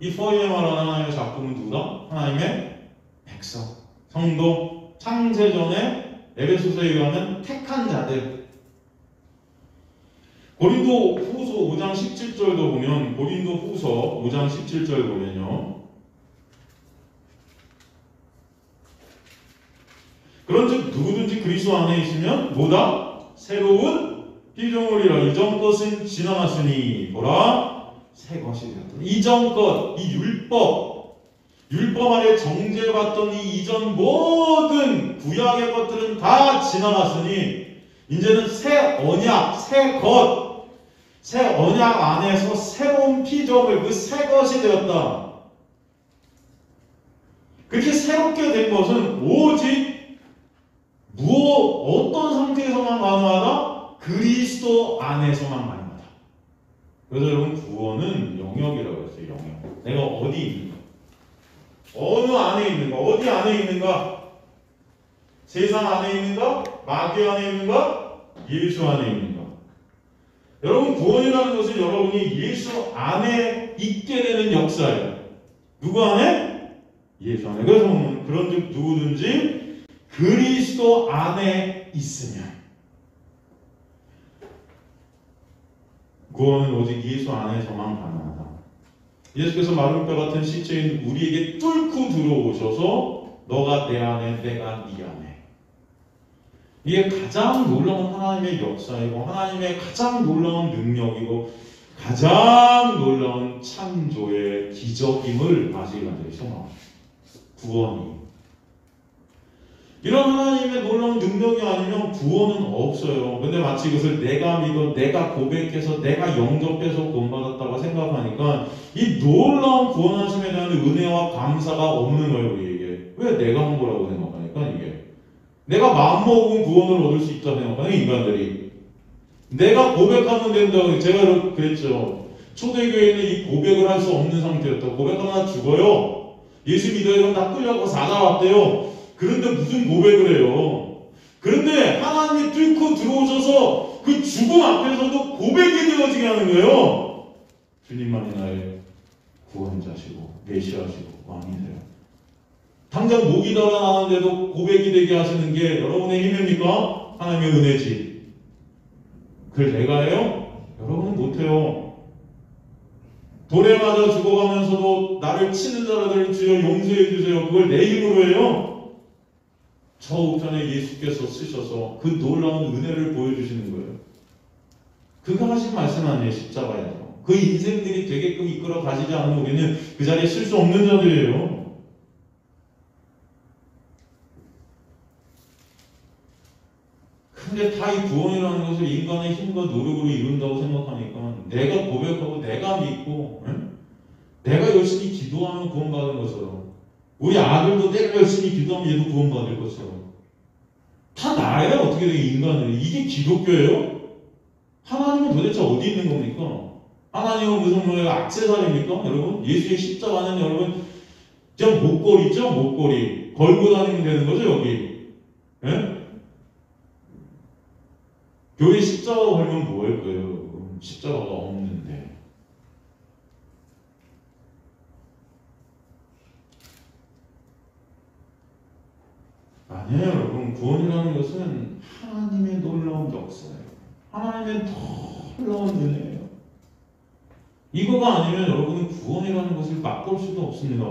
이 포엠에 말하는 하나님의 작품은 누구다? 하나님의 백성, 성도, 창세전에 에베소서에 의하면 택한 자들. 고린도 후서 5장 17절도 보면, 고린도 후서 5장 17절 보면요, 그런즉 누구든지 그리스도 안에 있으면 뭐다? 새로운 피조물이라. 이전 것은 지나갔으니 보라 새 것이 되었다. 이전 것, 이 율법 아래 정죄받던 이 이전 모든 구약의 것들은 다 지나갔으니 이제는 새 언약, 새 언약 안에서 새로운 피조물, 그 새 것이 되었다. 그렇게 새롭게 된 것은 오직 어떤 상태에서만 가능하다? 그리스도 안에서만 가능하다. 그래서 여러분, 구원은 영역이라고 했어요. 영역. 내가 어디 있는가? 어느 안에 있는가? 어디 안에 있는가? 세상 안에 있는가? 마귀 안에 있는가? 예수 안에 있는가? 여러분, 구원이라는 것은 여러분이 예수 안에 있게 되는 역사예요. 누구 안에? 예수 안에. 그래서 그런즉 누구든지 그리스도 안에 있으면, 구원은 오직 예수 안에서만 가능하다. 예수께서 마른 뼈 같은 시체인 우리에게 뚫고 들어오셔서 너가 내 안에, 내가 네 안에. 이게 가장 놀라운 하나님의 역사이고 하나님의 가장 놀라운 능력이고 가장 놀라운 창조의 기적임을 아시기 바랍니다. 구원이. 이런 하나님의 놀라운 능력이 아니면 구원은 없어요. 근데 마치 이것을 내가 믿어, 내가 고백해서, 내가 영접해서 구원받았다고 생각하니까 이 놀라운 구원하심에 대한 은혜와 감사가 없는 거예요, 우리에게. 왜 내가 한 거라고 생각하니까 이게. 내가 마음먹은 구원을 얻을 수 있다고 생각하는 인간들이. 내가 고백하면 된다고, 제가 그랬죠. 초대교회는 이 고백을 할 수 없는 상태였다고. 고백하면 죽어요. 예수 믿어요. 다 끌려가고 사자왔대요. 그런데 무슨 고백을 해요? 그런데 하나님이 뚫고 들어오셔서 그 죽음 앞에서도 고백이 되어지게 하는 거예요. 주님만이 나의 구원자시고 메시아시고 왕이세요. 당장 목이 달아나는데도 고백이 되게 하시는 게 여러분의 힘입니까? 하나님의 은혜지. 그걸 내가 해요? 여러분은 못해요. 돌에 맞아 죽어가면서도 나를 치는 자들을 주여 용서해 주세요. 그걸 내 힘으로 해요? 저 우편에 예수께서 쓰셔서 그 놀라운 은혜를 보여주시는 거예요. 그가 하신 말씀 아니에요, 십자가에서. 그 인생들이 되게끔 이끌어 가시지 않으면 우리는 그 자리에 쓸 수 없는 자들이에요. 근데 다 이 구원이라는 것을 인간의 힘과 노력으로 이룬다고 생각하니까 내가 고백하고 내가 믿고 내가 열심히 기도하면 구원받은 것처럼 우리 아들도 내가 열심히 기도하면 얘도 구원받을 것처럼 다 나야 어떻게 돼 인간은. 이게 기독교예요? 하나님은 도대체 어디 있는 겁니까? 하나님은 무슨 뭐예요? 액세서리입니까? 여러분? 예수의 십자가는 여러분 그냥 목걸이죠? 목걸이 걸고 다니면 되는 거죠 여기. 예? 교회 십자가 걸면 뭐 할 거예요? 십자가가 없는데. 아니에요, 여러분. 구원이라는 것은 하나님의 놀라운 역사예요. 하나님의 놀라운 은혜예요. 이거가 아니면 여러분은 구원이라는 것을 맛볼 수도 없습니다.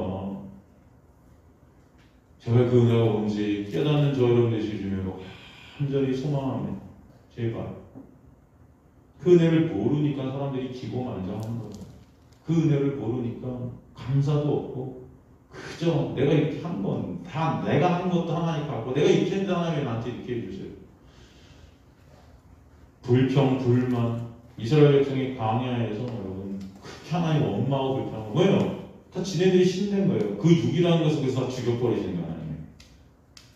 제발 그 은혜가 뭔지 깨닫는 저 여러분 되시기를 간절히 소망합니다. 제발. 그 은혜를 모르니까 사람들이 기고만장하는 거예요. 그 은혜를 모르니까 감사도 없고 그저 내가 이렇게 한 건 다 내가 한 것도 하나님 같고 내가 이렇게 했는데 하나님이 나한테 이렇게 해주세요. 불평, 불만. 이스라엘 백성이 광야에서 여러분 그렇게 하나님 원망하고 불평하고 뭐예요? 다 지네들이 신된 거예요. 그 육이라는 것을 그래서 다 죽여버리시는 거예요. 하나님.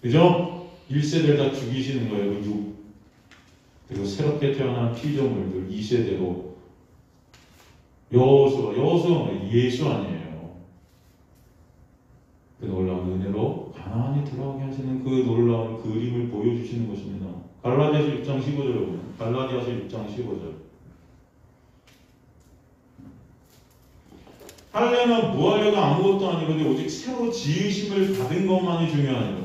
그죠? 1세대를 다 죽이시는 거예요. 그 육. 그리고 새롭게 태어난 피조물들 2세대로 여호수아 예수 아니에요. 그 놀라운 은혜로 가나안에 들어가게 하시는 그 놀라운 그림을 보여주시는 것입니다. 갈라디아서 6장 15절을 보면 갈라디아서 6장 15절 하려면 무하려가 아무것도 아니거든 오직 새로 지으심을 받은 것만이 중요하니라.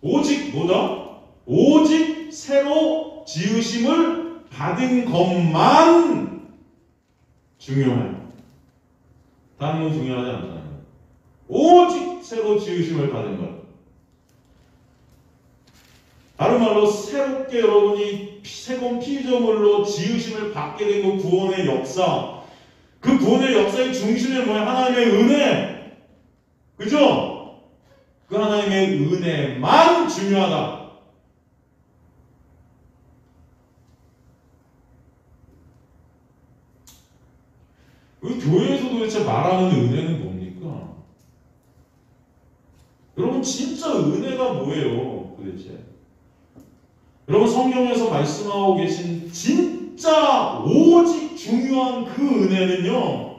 오직 뭐다? 오직 새로 지으심을 받은 것만 중요해요. 다른 건 중요하지 않잖아요. 오직 새로 지으심을 받은 것. 다른 말로 새롭게 여러분이 새로운 피조물로 지으심을 받게 된 그 구원의 역사, 그 구원의 역사의 중심에 뭐야? 하나님의 은혜. 그죠? 그 하나님의 은혜만 중요하다. 그 교회에서 도대체 말하는 은혜는 뭡니까? 여러분 진짜 은혜가 뭐예요? 도대체 여러분 성경에서 말씀하고 계신 진짜 오직 중요한 그 은혜는요,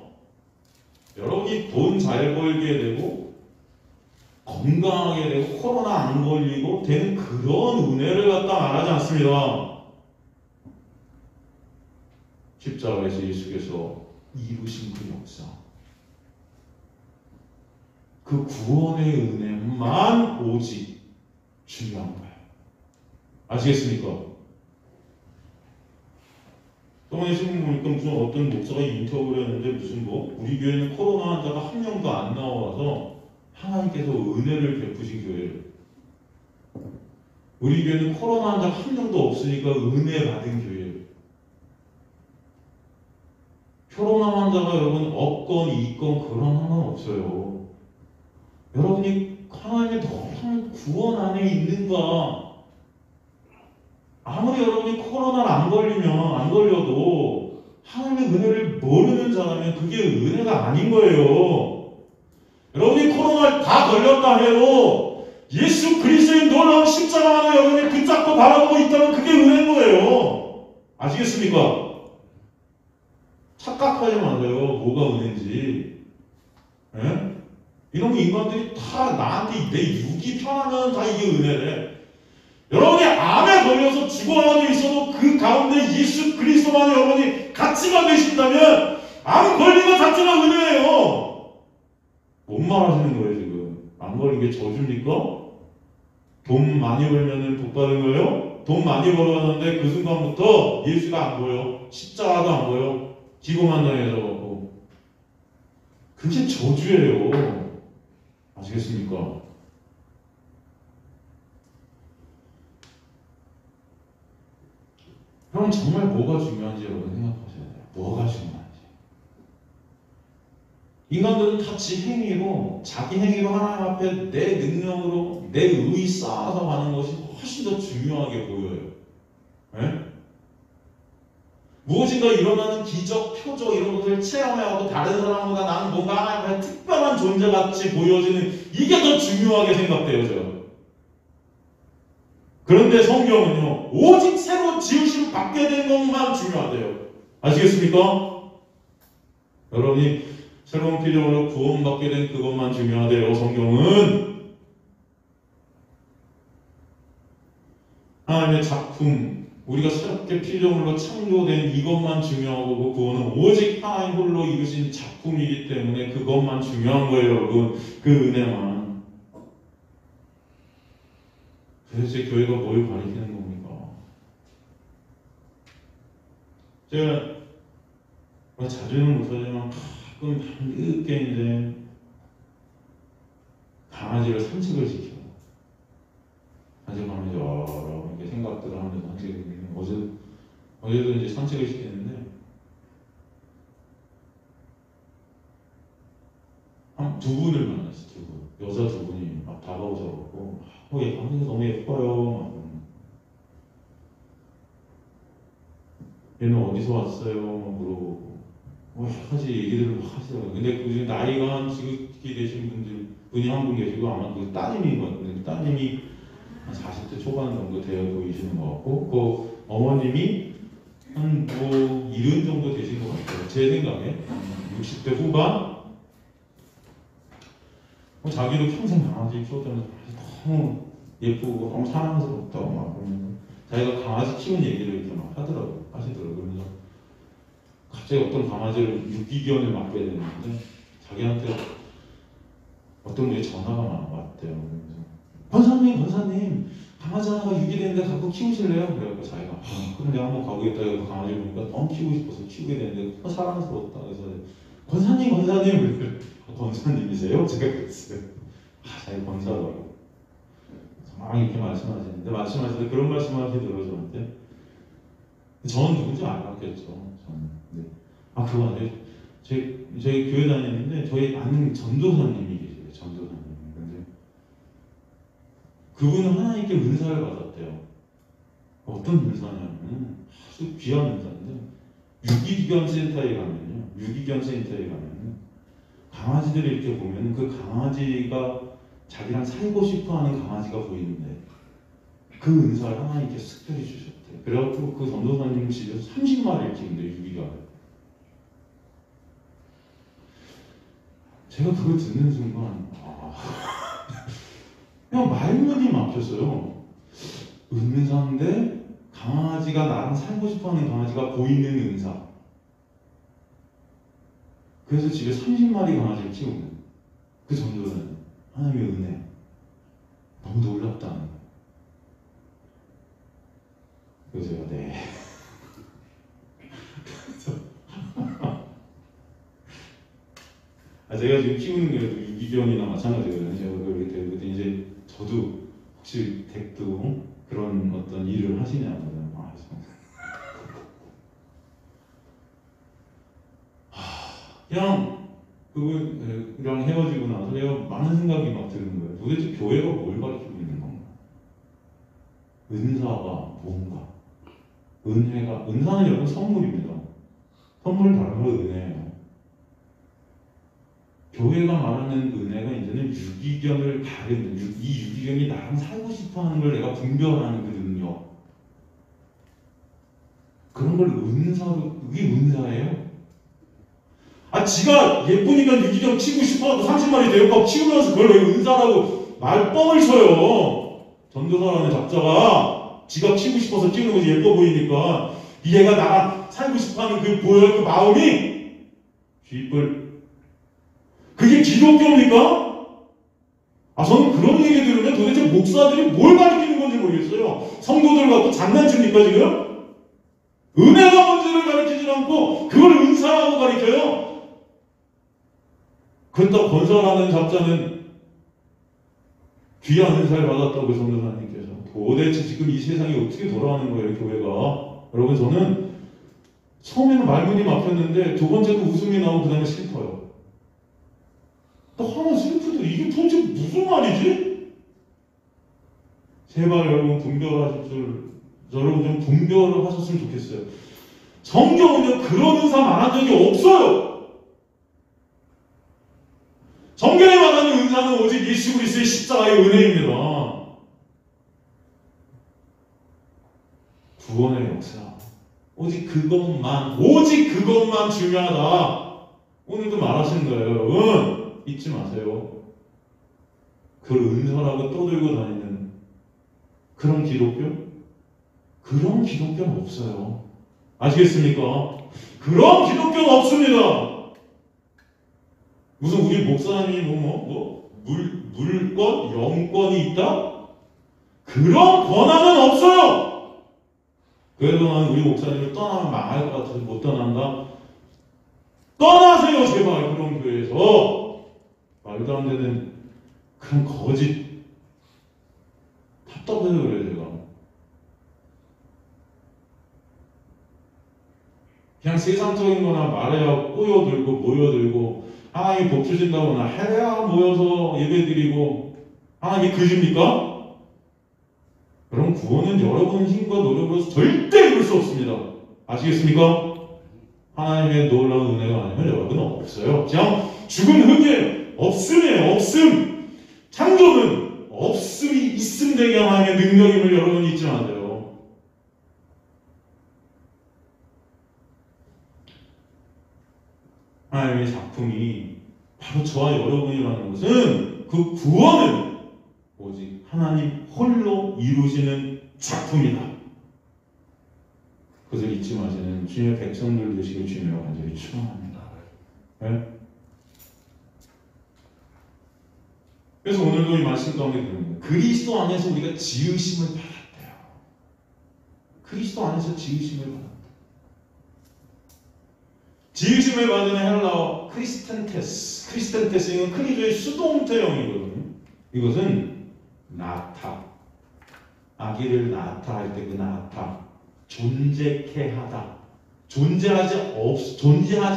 여러분이 돈 잘 벌게 되고 건강하게 되고 코로나 안 걸리고 되는 그런 은혜를 갖다 말하지 않습니다. 십자가에서 예수께서 이루신 그 역사, 그 구원의 은혜만 오직 중요한 거예요. 아시겠습니까? 저번에 신문 보니까 무슨 어떤 목사가 인터뷰를 했는데 무슨 우리 교회는 코로나 환자가 한 명도 안 나와서 하나님께서 은혜를 베푸신 교회예요. 우리 교회는 코로나 환자가 한 명도 없으니까 은혜 받은 교회예요. 코로나 환자가 여러분 없건 있건 그런 상관없어요. 여러분이 하나님의 놀라운 구원 안에 있는가? 아무리 여러분이 코로나를 안 걸려도 하나님의 은혜를 모르는 자라면 그게 은혜가 아닌 거예요. 여러분이 코로나를 다 걸렸다 해도 예수 그리스도의 놀라운 십자가만을 여러분이 붙잡고 바라보고 있다면 그게 은혜인 거예요. 아시겠습니까? 착각하지 마세요. 뭐가 은혜인지. 예? 이런 인간들이 다 나한테 내 육이 편하면 다 이게 은혜래. 여러분이 암에 걸려서 죽어가지고 있어도 그 가운데 예수 그리스도만 여러분이 가치가 되신다면 암 걸린 것 자체가 은혜예요. 뭔 말하시는 거예요 지금? 암 걸린 게 저주입니까? 돈 많이 벌면은 복 받은 거예요? 돈 많이 벌었는데 그 순간부터 예수가 안 보여. 십자가도 안 보여. 기고만 당해져갖고. 그게 저주예요. 아시겠습니까? 그럼 정말 뭐가 중요한지 여러분 생각하셔야 돼요. 뭐가 중요한지. 인간들은 다 지 행위로, 자기 행위로 하나님 앞에 내 능력으로, 내 의의 쌓아서 가는 것이 훨씬 더 중요하게 보여요. 네? 무엇인가 일어나는 기적, 표적 이런 것들을 체험해하고 다른 사람보다 나는 뭔가 하나님 앞에 특별한 존재같이 보여지는 이게 더 중요하게 생각돼요. 그런데 성경은요, 오직 새로 지으심 받게 된 것만 중요하대요. 아시겠습니까? 여러분이 새로운 피조물로 구원받게 된 그것만 중요하대요. 성경은 하나님의 작품, 우리가 새롭게 피조물로 창조된 이것만 중요하고 그 구원은 오직 하나님 홀로 이루신 작품이기 때문에 그것만 중요한 거예요. 여러분, 그 은혜만. 도대체 교회가 뭘 가리키는 겁니까? 제가 자주는 못하지만 가끔 늦게 이제 강아지를 산책을 시켜요. 산책하면서 여러 이렇게 생각들을 하면서 산책을 어제도 이제 산책을 시켰는데 한 두 분을 만났어요. 두 분. 여자 두 분이 막 다가오셔갖고 얘 강아지가 너무 예뻐요. 막 얘는 어디서 왔어요? 막 물어보고 여러 가지 얘기들을 막 하시더라고요. 근데 그 나이가 지극히 되신 분이 한 분 계시고 아마 그 따님인 것 같은데 따님이 한 40대 초반 정도 되어 보이시는 것 같고 그 어머님이 한 뭐 70 정도 되신 것 같아요. 제 생각에 60대 후반. 자기도 평생 강아지 키웠다면서 너무 예쁘고 너무 사랑스럽다고 막 그러면서 자기가 강아지 키운 얘기를 이렇게 막 하시더라고요. 그러면서 갑자기 어떤 강아지를 유기견을 맡게 됐는데 자기한테 어떤 분이 전화가 왔대요. 그래서 권사님 강아지 하나가 유기되는데 갖고 키우실래요? 그래갖고 자기가 그럼 내가 한번 가보겠다 해서 강아지 보니까 너무 키우고 싶어서 키우게 되는데 사랑스러웠다. 그래서 권사님 권사님이세요? 제가 그랬어요. 자기 권사라고 막 이렇게 말씀하시는데 그런 말씀을 하시더라고요 저한테. 저는 누군지 알았겠죠. 저는. 네. 그거 아니에요. 저희 교회 다니는데 저희 아는 전도사님이 계세요. 전도사님. 근데 그분은 하나님께 은사를 받았대요. 어떤 은사냐면 아주 귀한 은사인데 유기견 센터에 가면은 강아지들을 이렇게 보면 그 강아지가 자기랑 살고 싶어하는 강아지가 보이는데 그 은사를 하나님께 특별히 주셨대요. 그래갖고 그 전도사님 집에서 30마리를 키운대요. 유기견을. 제가 그걸 듣는 순간 그냥 말문이 막혔어요. 은사인데 강아지가 나랑 살고 싶어하는 강아지가 보이는 은사. 그래서 집에 30마리 강아지를 키우는 그 정도는 하나님의 은혜. 너무 놀랍다는 거예요. 그래서 제가 네. 제가 지금 키우는 게 유기견이나 마찬가지거든요. 제가 그렇게 되고 이제 저도 혹시 댁도 그런 어떤 일을 하시냐고 그냥 그분이랑 헤어지고 나서 내가 많은 생각이 막 드는 거예요. 도대체 교회가 뭘 가르치고 있는 건가? 은사가 뭔가? 은사는 여러분 선물입니다. 선물 다른 거 은혜예요. 교회가 말하는 은혜가 이제는 유기견을 가르는 이 유기견이 나랑 살고 싶어하는 걸 내가 분별하는 그 능력. 그런 걸 은사로 그게 은사예요. 지가 예쁘니까 유기견 키우고 싶어하고 30마리 데리고 키우면서 그걸 왜 은사라고 말뻥을 쳐요. 전도사라는 작자가 지가 키우고 싶어서 키우는 것이 예뻐 보이니까 얘가 나랑 살고 싶어하는 그 마음이 쥐뿔. 그게 기독교입니까? 저는 그런 얘기 들으면 도대체 목사들이 뭘 가르치는 건지 모르겠어요. 성도들 갖고 장난칩니까 지금? 은혜가 문제를 가르치지 않고 그걸 은사라고 가르쳐요. 그렇다고 권사라는 작자는 귀한 은사를 받았다고 전도사님께서 도대체 지금 이 세상이 어떻게 돌아가는 거예요 교회가. 여러분 저는 처음에는 말문이 막혔는데 두 번째도 웃음이 나오고 그 다음에 슬퍼요. 또 하나 슬프도 이게 도대체 무슨 말이지? 제발 여러분 분별하실 줄 여러분 좀 분별을 하셨으면 좋겠어요. 성경은요 그런 은사 말한 적이 없어요. 성경에 말하는 은사는 오직 예수 그리스도의 십자가의 은혜입니다. 구원의 역사 오직 그것만 중요하다. 오늘도 말하시는 거예요. 여러분 잊지 마세요. 그걸 은사라고 떠들고 다니는 그런 기독교? 그런 기독교는 없어요. 아시겠습니까? 그런 기독교는 없습니다. 무슨 우리 목사님이 물권, 영권이 있다? 그런 권한은 없어요. 그래도 난 우리 목사님을 떠나면 망할 것 같아서 못 떠난다? 떠나세요 제발 그런 교회에서. 말도 안 되는 그런 거짓. 답답해서 그래요 제가. 그냥 세상적인 거나 말해야 꼬여들고 모여들고 하나님이 복 주신다거나 해야 모여서 예배드리고 하나님이 그십니까? 그럼 구원은 여러분 힘과 노력으로서 절대 이룰 수 없습니다. 아시겠습니까? 하나님의 놀라운 은혜가 아니면 여러분은 없어요. 그냥 죽은 흙이에요. 없음이에요. 없음. 창조는 없음이 있음 되게 하나님의 능력임을 여러분이 잊지 마세요. 하나님의 작품이 바로 저와 여러분이라는 것은 그 구원은 오직 하나님 홀로 이루시는 작품이다. 그것을 잊지 마시는 주님의 백성들 되시길 주님으로 간절히 축원합니다. 네? 그래서 오늘도 이 말씀 가운데 드립니다. 그리스도 안에서 우리가 지으심을 받았대요. 그리스도 안에서 지으심을 받았다. 지으심을 받은 헬라어 크리스텐테스. 크리스텐테스 이건 크리조의 수동태형이거든요. 이것은 나타. 아기를 나타 할 때 그 나타. 존재케 하다. 존재하지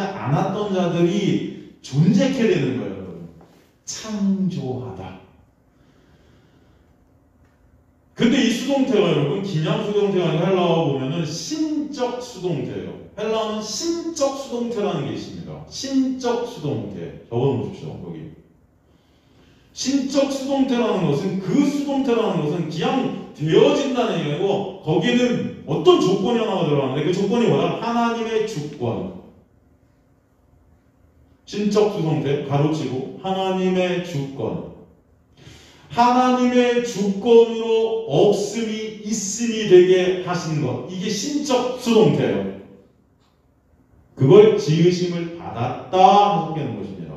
않았던 자들이 존재케 되는 거예요. 창조하다. 근데 이 수동태가 여러분 그냥 수동태가 아니라 헬라어 보면은 신적 수동태예요. 헬라어는 신적 수동태라는 게 있습니다. 신적 수동태. 적어놓으십시오. 거기. 신적 수동태라는 것은 그 수동태라는 것은 그냥 되어진다는 얘기고 거기는 어떤 조건이 하나가 들어가는데 그 조건이 뭐다? 하나님의 주권. 신적 수동태 가로치고 하나님의 주권. 하나님의 주권으로 없음이 있음이 되게 하신 것. 이게 신적 수동태예요. 그걸 지으심을 받았다 해석하는 것입니다.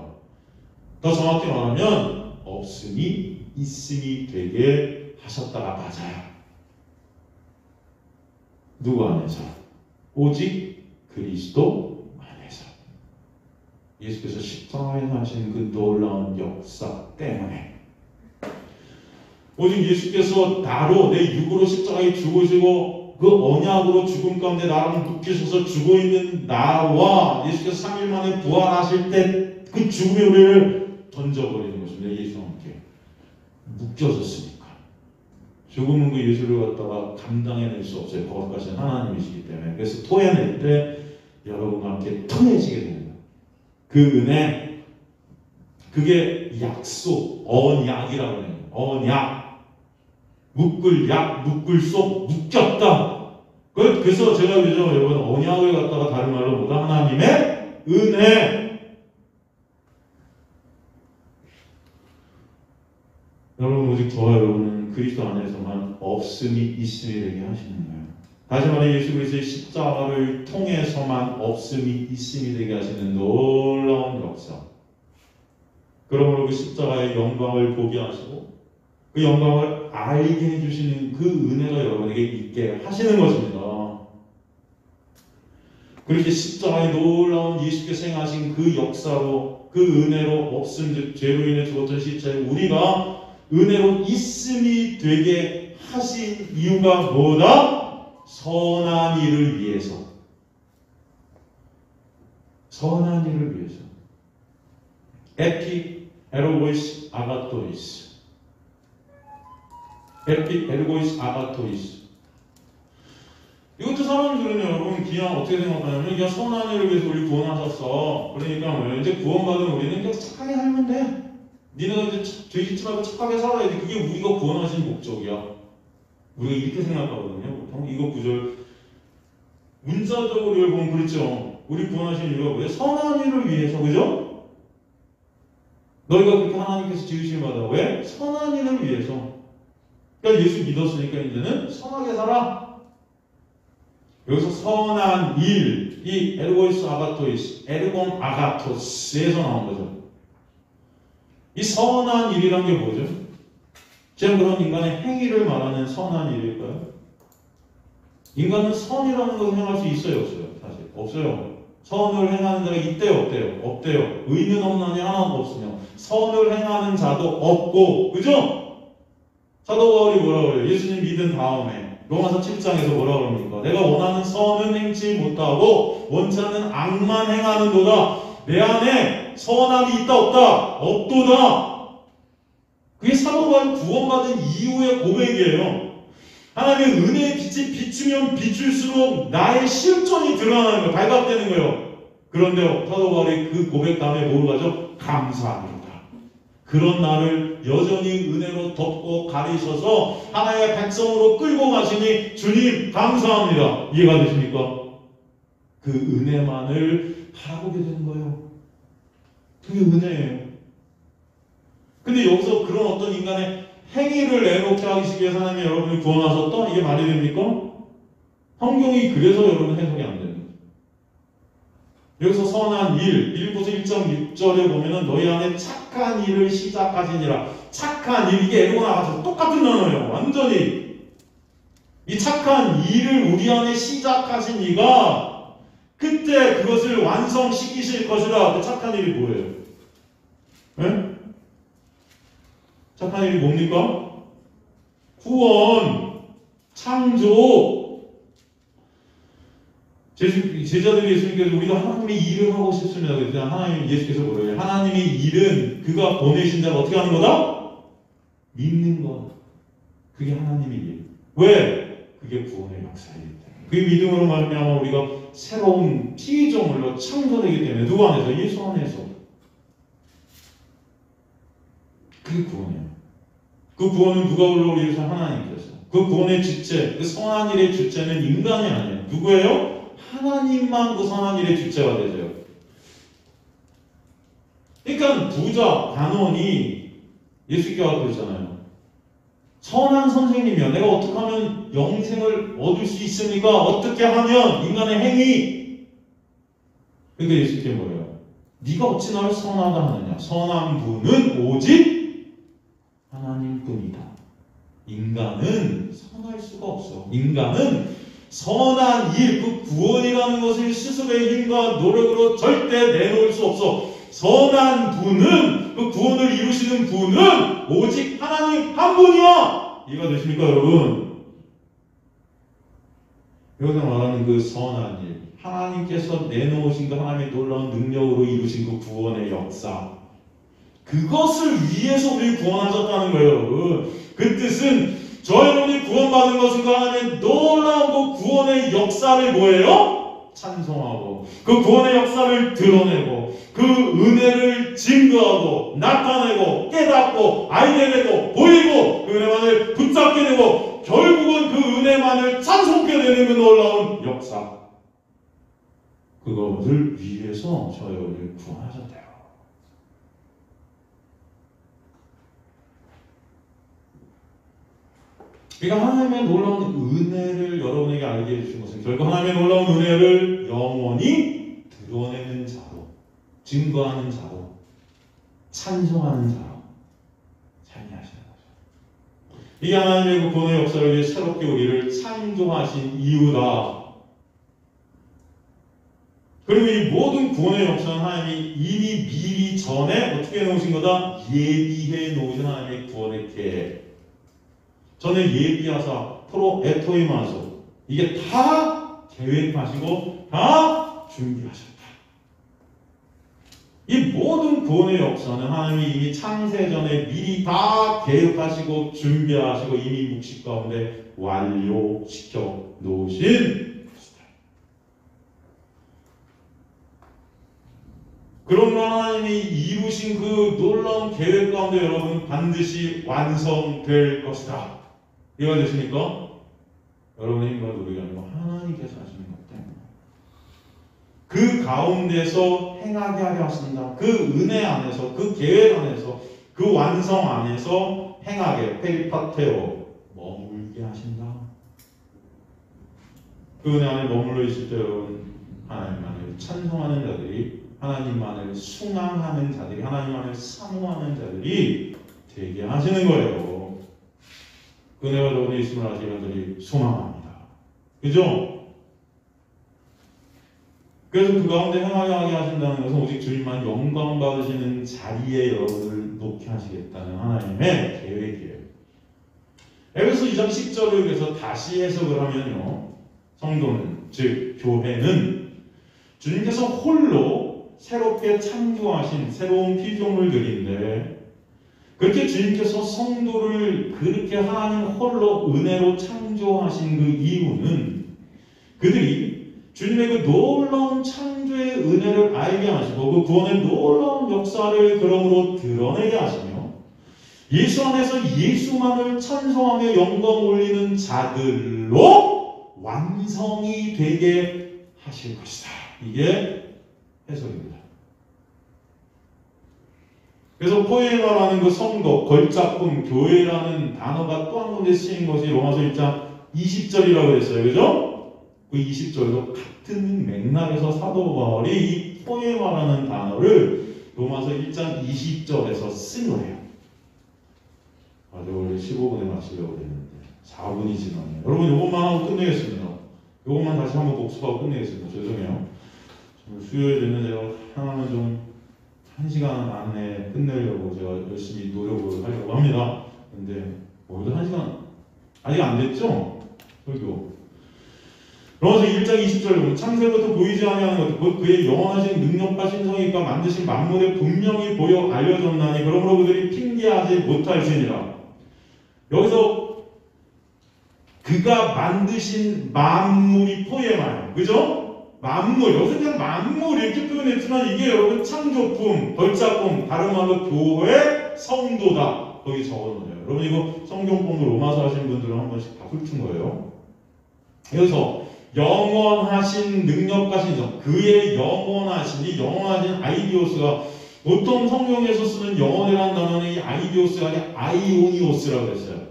더 정확히 말하면 없음이 있음이 되게 하셨다가 맞아요. 누구 안에서? 오직 그리스도 안에서. 예수께서 십자가에서 하신 그 놀라운 역사 때문에 오직 예수께서 나로 내 육으로 십자가에 죽으시고 그 언약으로 죽음 가운데 나를 묶이셔서 죽어 있는 나와 예수께서 3일 만에 부활하실 때 그 죽음의 우리를 던져버리는 것입니다. 예수와 함께 묶여졌으니까. 죽음은 그 예수를 갖다가 감당해낼 수 없어요. 거룩하신 하나님이시기 때문에. 그래서 토해낼 때 여러분과 함께 토해지게 됩니다. 그 은혜, 그게 약속, 언약이라고 해요. 언약. 묶을 약, 묶을 속, 묶였다. 그래서 제가 그죠, 여러분, 언약을 갖다가 다른 말로 뭐다? 하나님의 은혜. 여러분, 오직 저와 여러분은 그리스도 안에서만 없음이 있음이 되게 하시는 거예요. 다시 말해 예수 그리스도의 십자가를 통해서만 없음이 있음이 되게 하시는 놀라운 역사. 그러므로 그 십자가의 영광을 보게 하시고 그 영광을 알게 해주시는 그 은혜가 여러분에게 있게 하시는 것입니다. 그렇게 십자가의 놀라운 예수께서 행하신 그 역사로 그 은혜로 없음 즉 죄로 인해 죽었던 시체에 우리가 은혜로 있음이 되게 하신 이유가 뭐다? 선한 일을 위해서. 선한 일을 위해서. 에피 에로고이스 아가토이스. 에피 에로고이스 아가토이스. 이것도 사람들은 여러분 그냥 어떻게 생각하냐면 그냥 선한 일을 위해서 우리 구원하셨어. 그러니까 뭐예요? 이제 구원받은 우리는 그냥 착하게 살면 돼. 니네가 이제 죄 짓지 말고 착하게 살아야 돼. 그게 우리가 구원하신 목적이야. 우리가 이렇게 생각하거든요. 보통 이거 구절 문자적으로 보면 그렇죠. 우리 구원하신 이유가 뭐예요? 선한 일을 위해서. 그죠? 너희가 그렇게 하나님께서 지으심을 받아. 왜? 선한 일을 위해서. 그러니까 예수 믿었으니까 이제는 선하게 살아. 여기서 선한 일, 이 에르고이스 아가토이스, 에르곤 아가토스에서 나온 거죠. 이 선한 일이란 게 뭐죠? 지금 그런 인간의 행위를 말하는 선한 일일까요? 인간은 선이라는 것을 행할 수 있어요, 없어요? 사실 없어요. 선을 행하는 자가 있대요, 없대요? 없대요. 의는 없나니 하나도 없으며 선을 행하는 자도 없고, 그죠? 사도 바울이 뭐라 그래요? 예수님 믿은 다음에 로마서 7장에서 뭐라 그럽니까? 내가 원하는 선은 행치 못하고 원치 않는 악만 행하는도다. 내 안에 선함이 있다 없다? 없도다. 그게 사도 바울 구원받은 이후의 고백이에요. 하나님의 은혜의 빛이 비추면 비출수록 나의 실존이 드러나는 거예요. 발각되는 거예요. 그런데 사도 바울이 그 고백 다음에 뭘 가죠? 감사합니다. 그런 나를 여전히 은혜로 덮고 가리셔서 하나님의 백성으로 끌고 가시니 주님 감사합니다. 이해가 되십니까? 그 은혜만을 바라보게 되는 거예요. 그게 은혜예요. 근데 여기서 그런 어떤 인간의 행위를 내놓게 하기 위해서 하나님이 여러분을 구원하셨다? 이게 말이 됩니까? 성경이 그래서 여러분 해석이 안 됩니다. 여기서 선한 일, 1부터 1.6절에 보면은 너희 안에 착한 일을 시작하시니라. 착한 일, 이게 에르고나 같아서 똑같은 단어예요. 완전히. 이 착한 일을 우리 안에 시작하신 이가 그때 그것을 완성시키실 것이라. 그 착한 일이 뭐예요? 네? 착한 일이 뭡니까? 구원, 창조. 제자들이 예수님께서 우리가 하나님의 일을 하고 싶습니다. 그랬더니 하나님, 예수께서 뭐래요? 하나님의 일은 그가 보내신 자가 어떻게 하는 거다? 믿는 것. 그게 하나님의 일. 왜? 그게 구원의 역사이기 때문에. 그 믿음으로 말미암아 우리가 새로운 피조물로 창조되기 때문에. 누구 안에서? 예수 안에서. 그게 구원이에요. 그 구원은 누가 올라오기 위해서? 하나님께서. 그 구원의 주체, 그 선한 일의 주체는 인간이 아니에요. 누구예요? 하나님만 그 선한 일의 주체가 되죠. 그러니까 부자, 간원이 예수께 와서 그러잖아요. 선한 선생님이야. 내가 어떻게 하면 영생을 얻을 수 있습니까? 어떻게 하면 인간의 행위. 그러니까 예수께 뭐예요? 네가 어찌 나를 선하다 하느냐. 선한 분은 오직 하나님뿐이다. 인간은 선할 수가 없어. 인간은 선한 일, 그 구원이라는 것을 스스로의 힘과 노력으로 절대 내놓을 수 없어. 선한 분은, 그 구원을 이루시는 분은 오직 하나님 한 분이야. 이해가 되십니까, 여러분? 여기서 말하는 그 선한 일, 하나님께서 내놓으신 그 하나님의 놀라운 능력으로 이루신 그 구원의 역사, 그것을 위해서 우리를 구원하셨다는 거예요, 여러분. 그 뜻은 저 여러분이 구원받은 것은 그 하나님의 놀라운 그 구원의 역사를 뭐예요? 찬송하고 그 구원의 역사를 드러내고 그 은혜를 증거하고 나타내고 깨닫고 알게 되고 보이고 그 은혜만을 붙잡게 되고 결국은 그 은혜만을 찬송하게 되는 그 놀라운 역사, 그것을 위해서 저 여러분을 구원하셨대요. 그러니까 하나님의 놀라운 은혜를 여러분에게 알게 해주신 것은 결국 하나님의 놀라운 은혜를 영원히 드러내는 자로, 증거하는 자로, 찬송하는 자로 살게 하시는 거죠. 이게 하나님의 그 구원의 역사를 위해 새롭게 우리를 창조하신 이유다. 그리고 이 모든 구원의 역사는 하나님이 이미 미리 전에 어떻게 해놓으신 거다? 예비해 놓으신 하나님의 구원의 계획. 전에 예비하사 프로 에토이마소, 이게 다 계획하시고 다 준비하셨다. 이 모든 구원의 역사는 하나님이 이미 창세 전에 미리 다 계획하시고 준비하시고 이미 묵식 가운데 완료시켜 놓으신 것이다. 그런 하나님이 이루신 그 놀라운 계획 가운데 여러분 반드시 완성될 것이다. 이해가 되십니까? 여러분의 힘과 노력이 아니고 하나님께서 하시는 것 때문에 그 가운데서 행하게 하려 하신다. 그 은혜 안에서, 그 계획 안에서, 그 완성 안에서 행하게, 페리파테오, 머물게 하신다. 그 은혜 안에 머물러 있을 때 여러분 하나님만을 찬송하는 자들이, 하나님만을 숭앙하는 자들이, 하나님만을 사모하는 자들이 되게 하시는 거예요. 은혜와 여러분의 있음을 아시는 분들이 소망합니다. 그죠? 그래서 그 가운데 행하게 하신다는 것은 오직 주님만 영광 받으시는 자리에 여러분을 놓게 하시겠다는 하나님의 계획이에요. 에베소 2장 10절을 그래서 다시 해석을 하면요, 성도는, 즉 교회는 주님께서 홀로 새롭게 창조하신 새로운 피조물들인데, 그렇게 주님께서 성도를 그렇게 하나님 홀로 은혜로 창조하신 그 이유는 그들이 주님의 그 놀라운 창조의 은혜를 알게 하시고 그 구원의 놀라운 역사를 그러므로 드러내게 하시며 예수 안에서 예수만을 찬송하며 영광 올리는 자들로 완성이 되게 하실 것이다. 이게 해석입니다. 그래서 포에마라는 그 성도, 걸작품, 교회라는 단어가 또 한 군데 쓰인 것이 로마서 1장 20절이라고 했어요. 그죠? 그 20절도 같은 맥락에서 사도 바울이 이 포에마라는 단어를 로마서 1장 20절에서 쓴 거예요. 아주 원래 15분에 마치려고 했는데 4분이 지났네요. 여러분 이것만 하고 끝내겠습니다. 이것만 다시 한번 복습하고 끝내겠습니다. 죄송해요. 수요일 되면 제가 하나는 좀 1시간 안에 끝내려고 제가 열심히 노력을 하려고 합니다. 근데 오늘도 1시간 아직 안 됐죠? 설교. 로마서 1장 20절에 보면 창세부터 보이지 아니하는 것 곧 그의 영원하신 능력과 신성이가 만드신 만물에 분명히 보여 알려졌나니 그러므로 그들이 핑계하지 못할지니라. 여기서 그가 만드신 만물이 포에마예요. 그죠? 만물, 여기서 그냥 만물 이렇게 표현했지만 이게 여러분 창조품, 걸작품, 다른 말로 교회, 성도다. 거기 적어놓아요. 여러분 이거 성경 공부 로마서 하시는 분들은 한 번씩 다 훑은 거예요. 그래서 영원하신 능력과 신성, 그의 영원하신, 이 영원하신 아이디오스가 보통 성경에서 쓰는 영원이라는 단어는 이 아이디오스가 아니라 아이오니오스라고 했어요.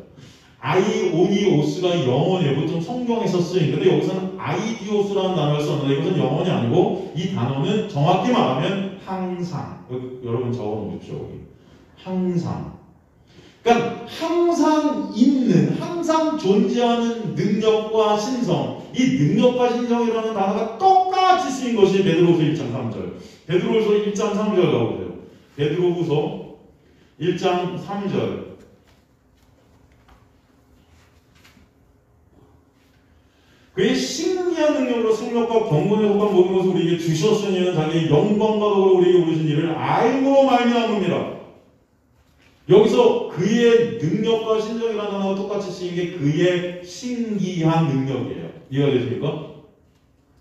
아이오니오스가 영원이에요. 보통 성경에서 쓰인. 근데 여기서는 아이디오스라는 단어를 썼는데 이것은 영원이 아니고 이 단어는 정확히 말하면 항상. 여러분 적어놓으십시오. 여기. 항상. 그러니까 항상 있는, 항상 존재하는 능력과 신성. 이 능력과 신성이라는 단어가 똑같이 쓰인 것이 베드로후서 1장 3절. 베드로후서 1장 3절 가보세요. 베드로후서 1장 3절. 그의 신기한 능력으로 생명과 경건에 속한 모든 것을 우리에게 주셨으니 자기의 영광과 덕으로 우리에게 부르신 일을 알므로 말미암음이라. 여기서 그의 능력과 신성이라는 단어가 똑같이 쓰인 게 그의 신기한 능력이에요. 이해가 되십니까?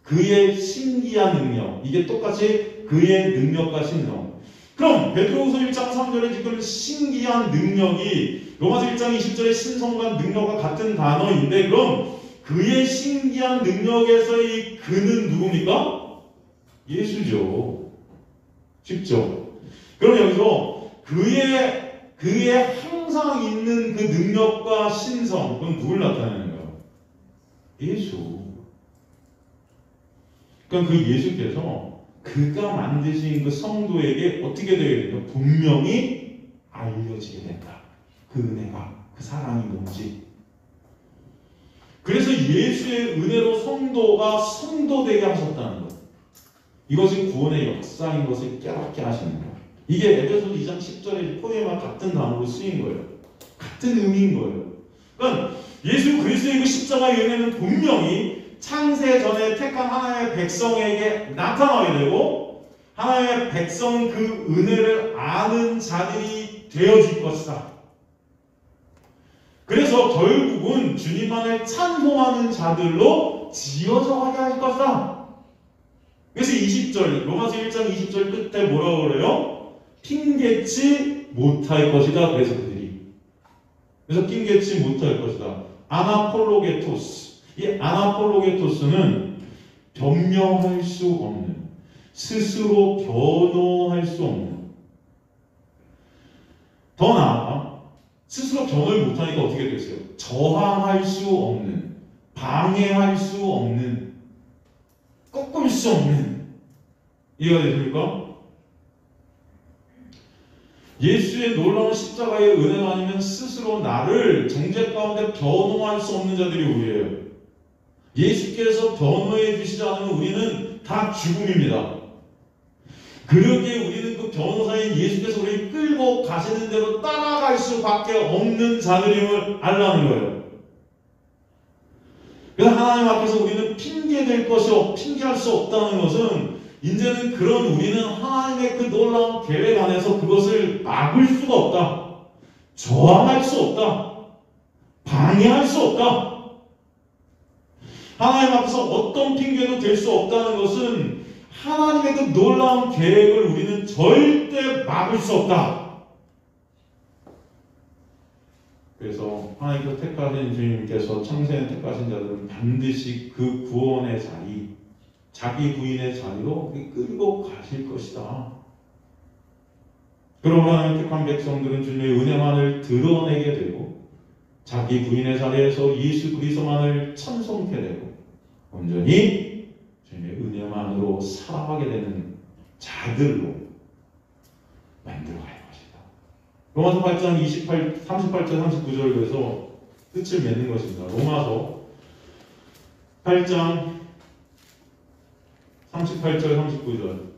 그의 신기한 능력. 이게 똑같이 그의 능력과 신성. 그럼 베드로후서 1장 3절에 지금 신기한 능력이 로마서 1장 20절의 신성과 능력과 같은 단어인데 그럼 그의 신기한 능력에서의 그는 누굽니까? 예수죠. 쉽죠? 그럼 여기서 그의 항상 있는 그 능력과 신성, 그건 누굴 나타내는 거예요? 예수. 그러니까 그 예수께서 그가 만드신 그 성도에게 어떻게 되게 되냐? 분명히 알려지게 된다. 그 은혜가, 그 사랑이 뭔지. 그래서 예수의 은혜로 성도가 성도되게 하셨다는 것. 이것이 구원의 역사인 것을 깨닫게 하시는 거예요. 이게 에베소서 2장 10절의 포에마 같은 단어로 쓰인 거예요. 같은 의미인 거예요. 그러니까 예수 그리스도의 그 십자가의 은혜는 분명히 창세 전에 택한 하나님의 백성에게 나타나게 되고 하나님의 백성 그 은혜를 아는 자들이 되어질 것이다. 그래서 결국은 주님만을 찬송하는 자들로 지어져 가게 할 것이다. 그래서 20절, 로마서 1장 20절 끝에 뭐라고 그래요? 핑계치 못할 것이다. 그래서 그들이. 그래서 핑계치 못할 것이다. 아나폴로게토스. 이 아나폴로게토스는 변명할 수 없는, 스스로 변호할 수 없는. 더 나아가 스스로 변호를 못하니까 어떻게 됐어요? 저항할 수 없는, 방해할 수 없는, 꺾을 수 없는. 이해가 되십니까? 예수의 놀라운 십자가의 은혜가 아니면 스스로 나를 정죄 가운데 변호할 수 없는 자들이 우리예요. 예수께서 변호해 주시지 않으면 우리는 다 죽음입니다. 그러기에 우리는 그 변호사인 예수께서 우리를 끌고 가시는 대로 따라갈 수밖에 없는 자들임을 알라는 거예요. 그래서 하나님 앞에서 우리는 핑계될 것이 핑계할 수 없다는 것은 이제는 그런 우리는 하나님의 그 놀라운 계획 안에서 그것을 막을 수가 없다. 저항할 수 없다. 방해할 수 없다. 하나님 앞에서 어떤 핑계도 될 수 없다는 것은 하나님의 그 놀라운 계획을 우리는 절대 막을 수 없다. 그래서 하나님께서 택하신 주님께서 창세에 택하신 자들은 반드시 그 구원의 자리, 자기 부인의 자리로 끌고 가실 것이다. 그러므로 하나님 택한 백성들은 주님의 은혜만을 드러내게 되고 자기 부인의 자리에서 예수 그리스도만을 찬송케 되고 온전히 주님의 은혜만으로 살아가게 되는 자들로 만들어갈 것이다. 로마서 8장 38절 39절에서 끝을 맺는 것입니다. 로마서 8장 38절 39절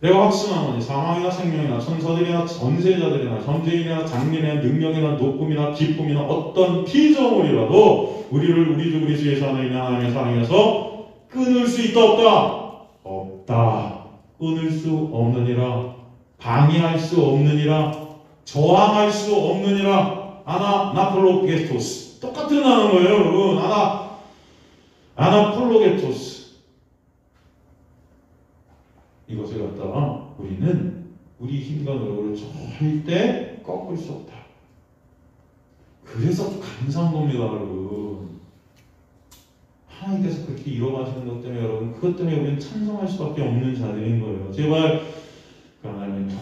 내가 확신하노니 사망이나 생명이나 천사들이나 전세자들이나 현재인이나 장래나 능력이나 높음이나 기쁨이나 어떤 피조물이라도 우리를 우리 주 그리스도 예수 안에 있는 하나님의 사랑에서 끊을 수 있다 없다? 없다. 끊을 수 없느니라. 방해할 수 없느니라. 저항할 수 없느니라. 아나폴로게토스. 똑같은 단어인 거예요, 여러분. 아나폴로게토스. 이것을 갖다가 우리는 우리 힘과 노력을 절대 꺾을 수 없다. 그래서 감사한 겁니다, 여러분. 하나님께서 그렇게 이뤄가시는 것 때문에 여러분, 그것 때문에 우리는 찬송할 수밖에 없는 자들인 거예요. 제발 그 하나님의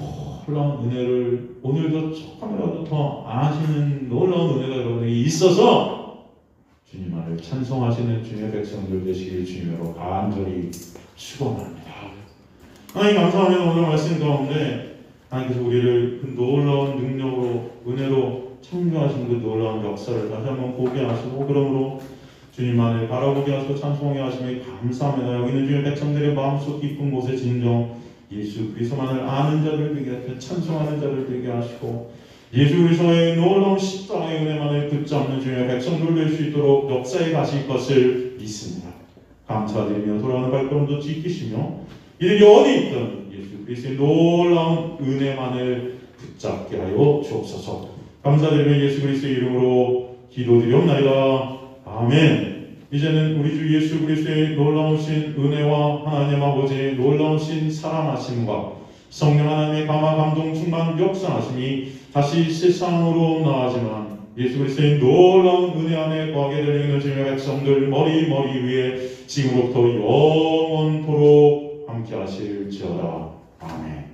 놀라운 은혜를 오늘도 조금이라도 더 아시는 놀라운 은혜가 여러분에게 있어서 주님만을 찬송하시는 주님의 백성들 되시길 주님으로 간절히 축원합니다. 하나님 감사하며 오늘 말씀 가운데 하나님께서 우리를 그 놀라운 능력으로 은혜로 창조하신 그 놀라운 역사를 다시 한번 보게 하시고 그러므로 주님만을 바라보게 하시고 찬송하게 하시며 감사합니다. 여기 있는 주님의 백성들의 마음속 깊은 곳에 진정 예수 그리스도만을 아는 자를 되게 하시고 찬송하는 자를 되게 하시고 예수 그리스도의 놀라운 십자가의 은혜만을 붙잡는 주님의 백성들 될 수 있도록 역사에 가실 것을 믿습니다. 감사드리며 돌아가는 발걸음도 지키시며 이들이 어디 있든 예수 그리스도의 놀라운 은혜만을 붙잡게 하여 주옵소서. 감사드리며 예수 그리스도의 이름으로 기도드리옵나이다. 아멘. 이제는 우리 주 예수 그리스도의 놀라우신 은혜와 하나님 아버지의 놀라우신 사랑하심과 성령 하나님의 감화 감동 충만 역사하심이 다시 세상으로 나아지만 예수 그리스도의 놀라운 은혜 안에 거하게 될 있는 주님의 백성들 머리 위에 지금부터 영원토록 함께 하실지어다. 아멘.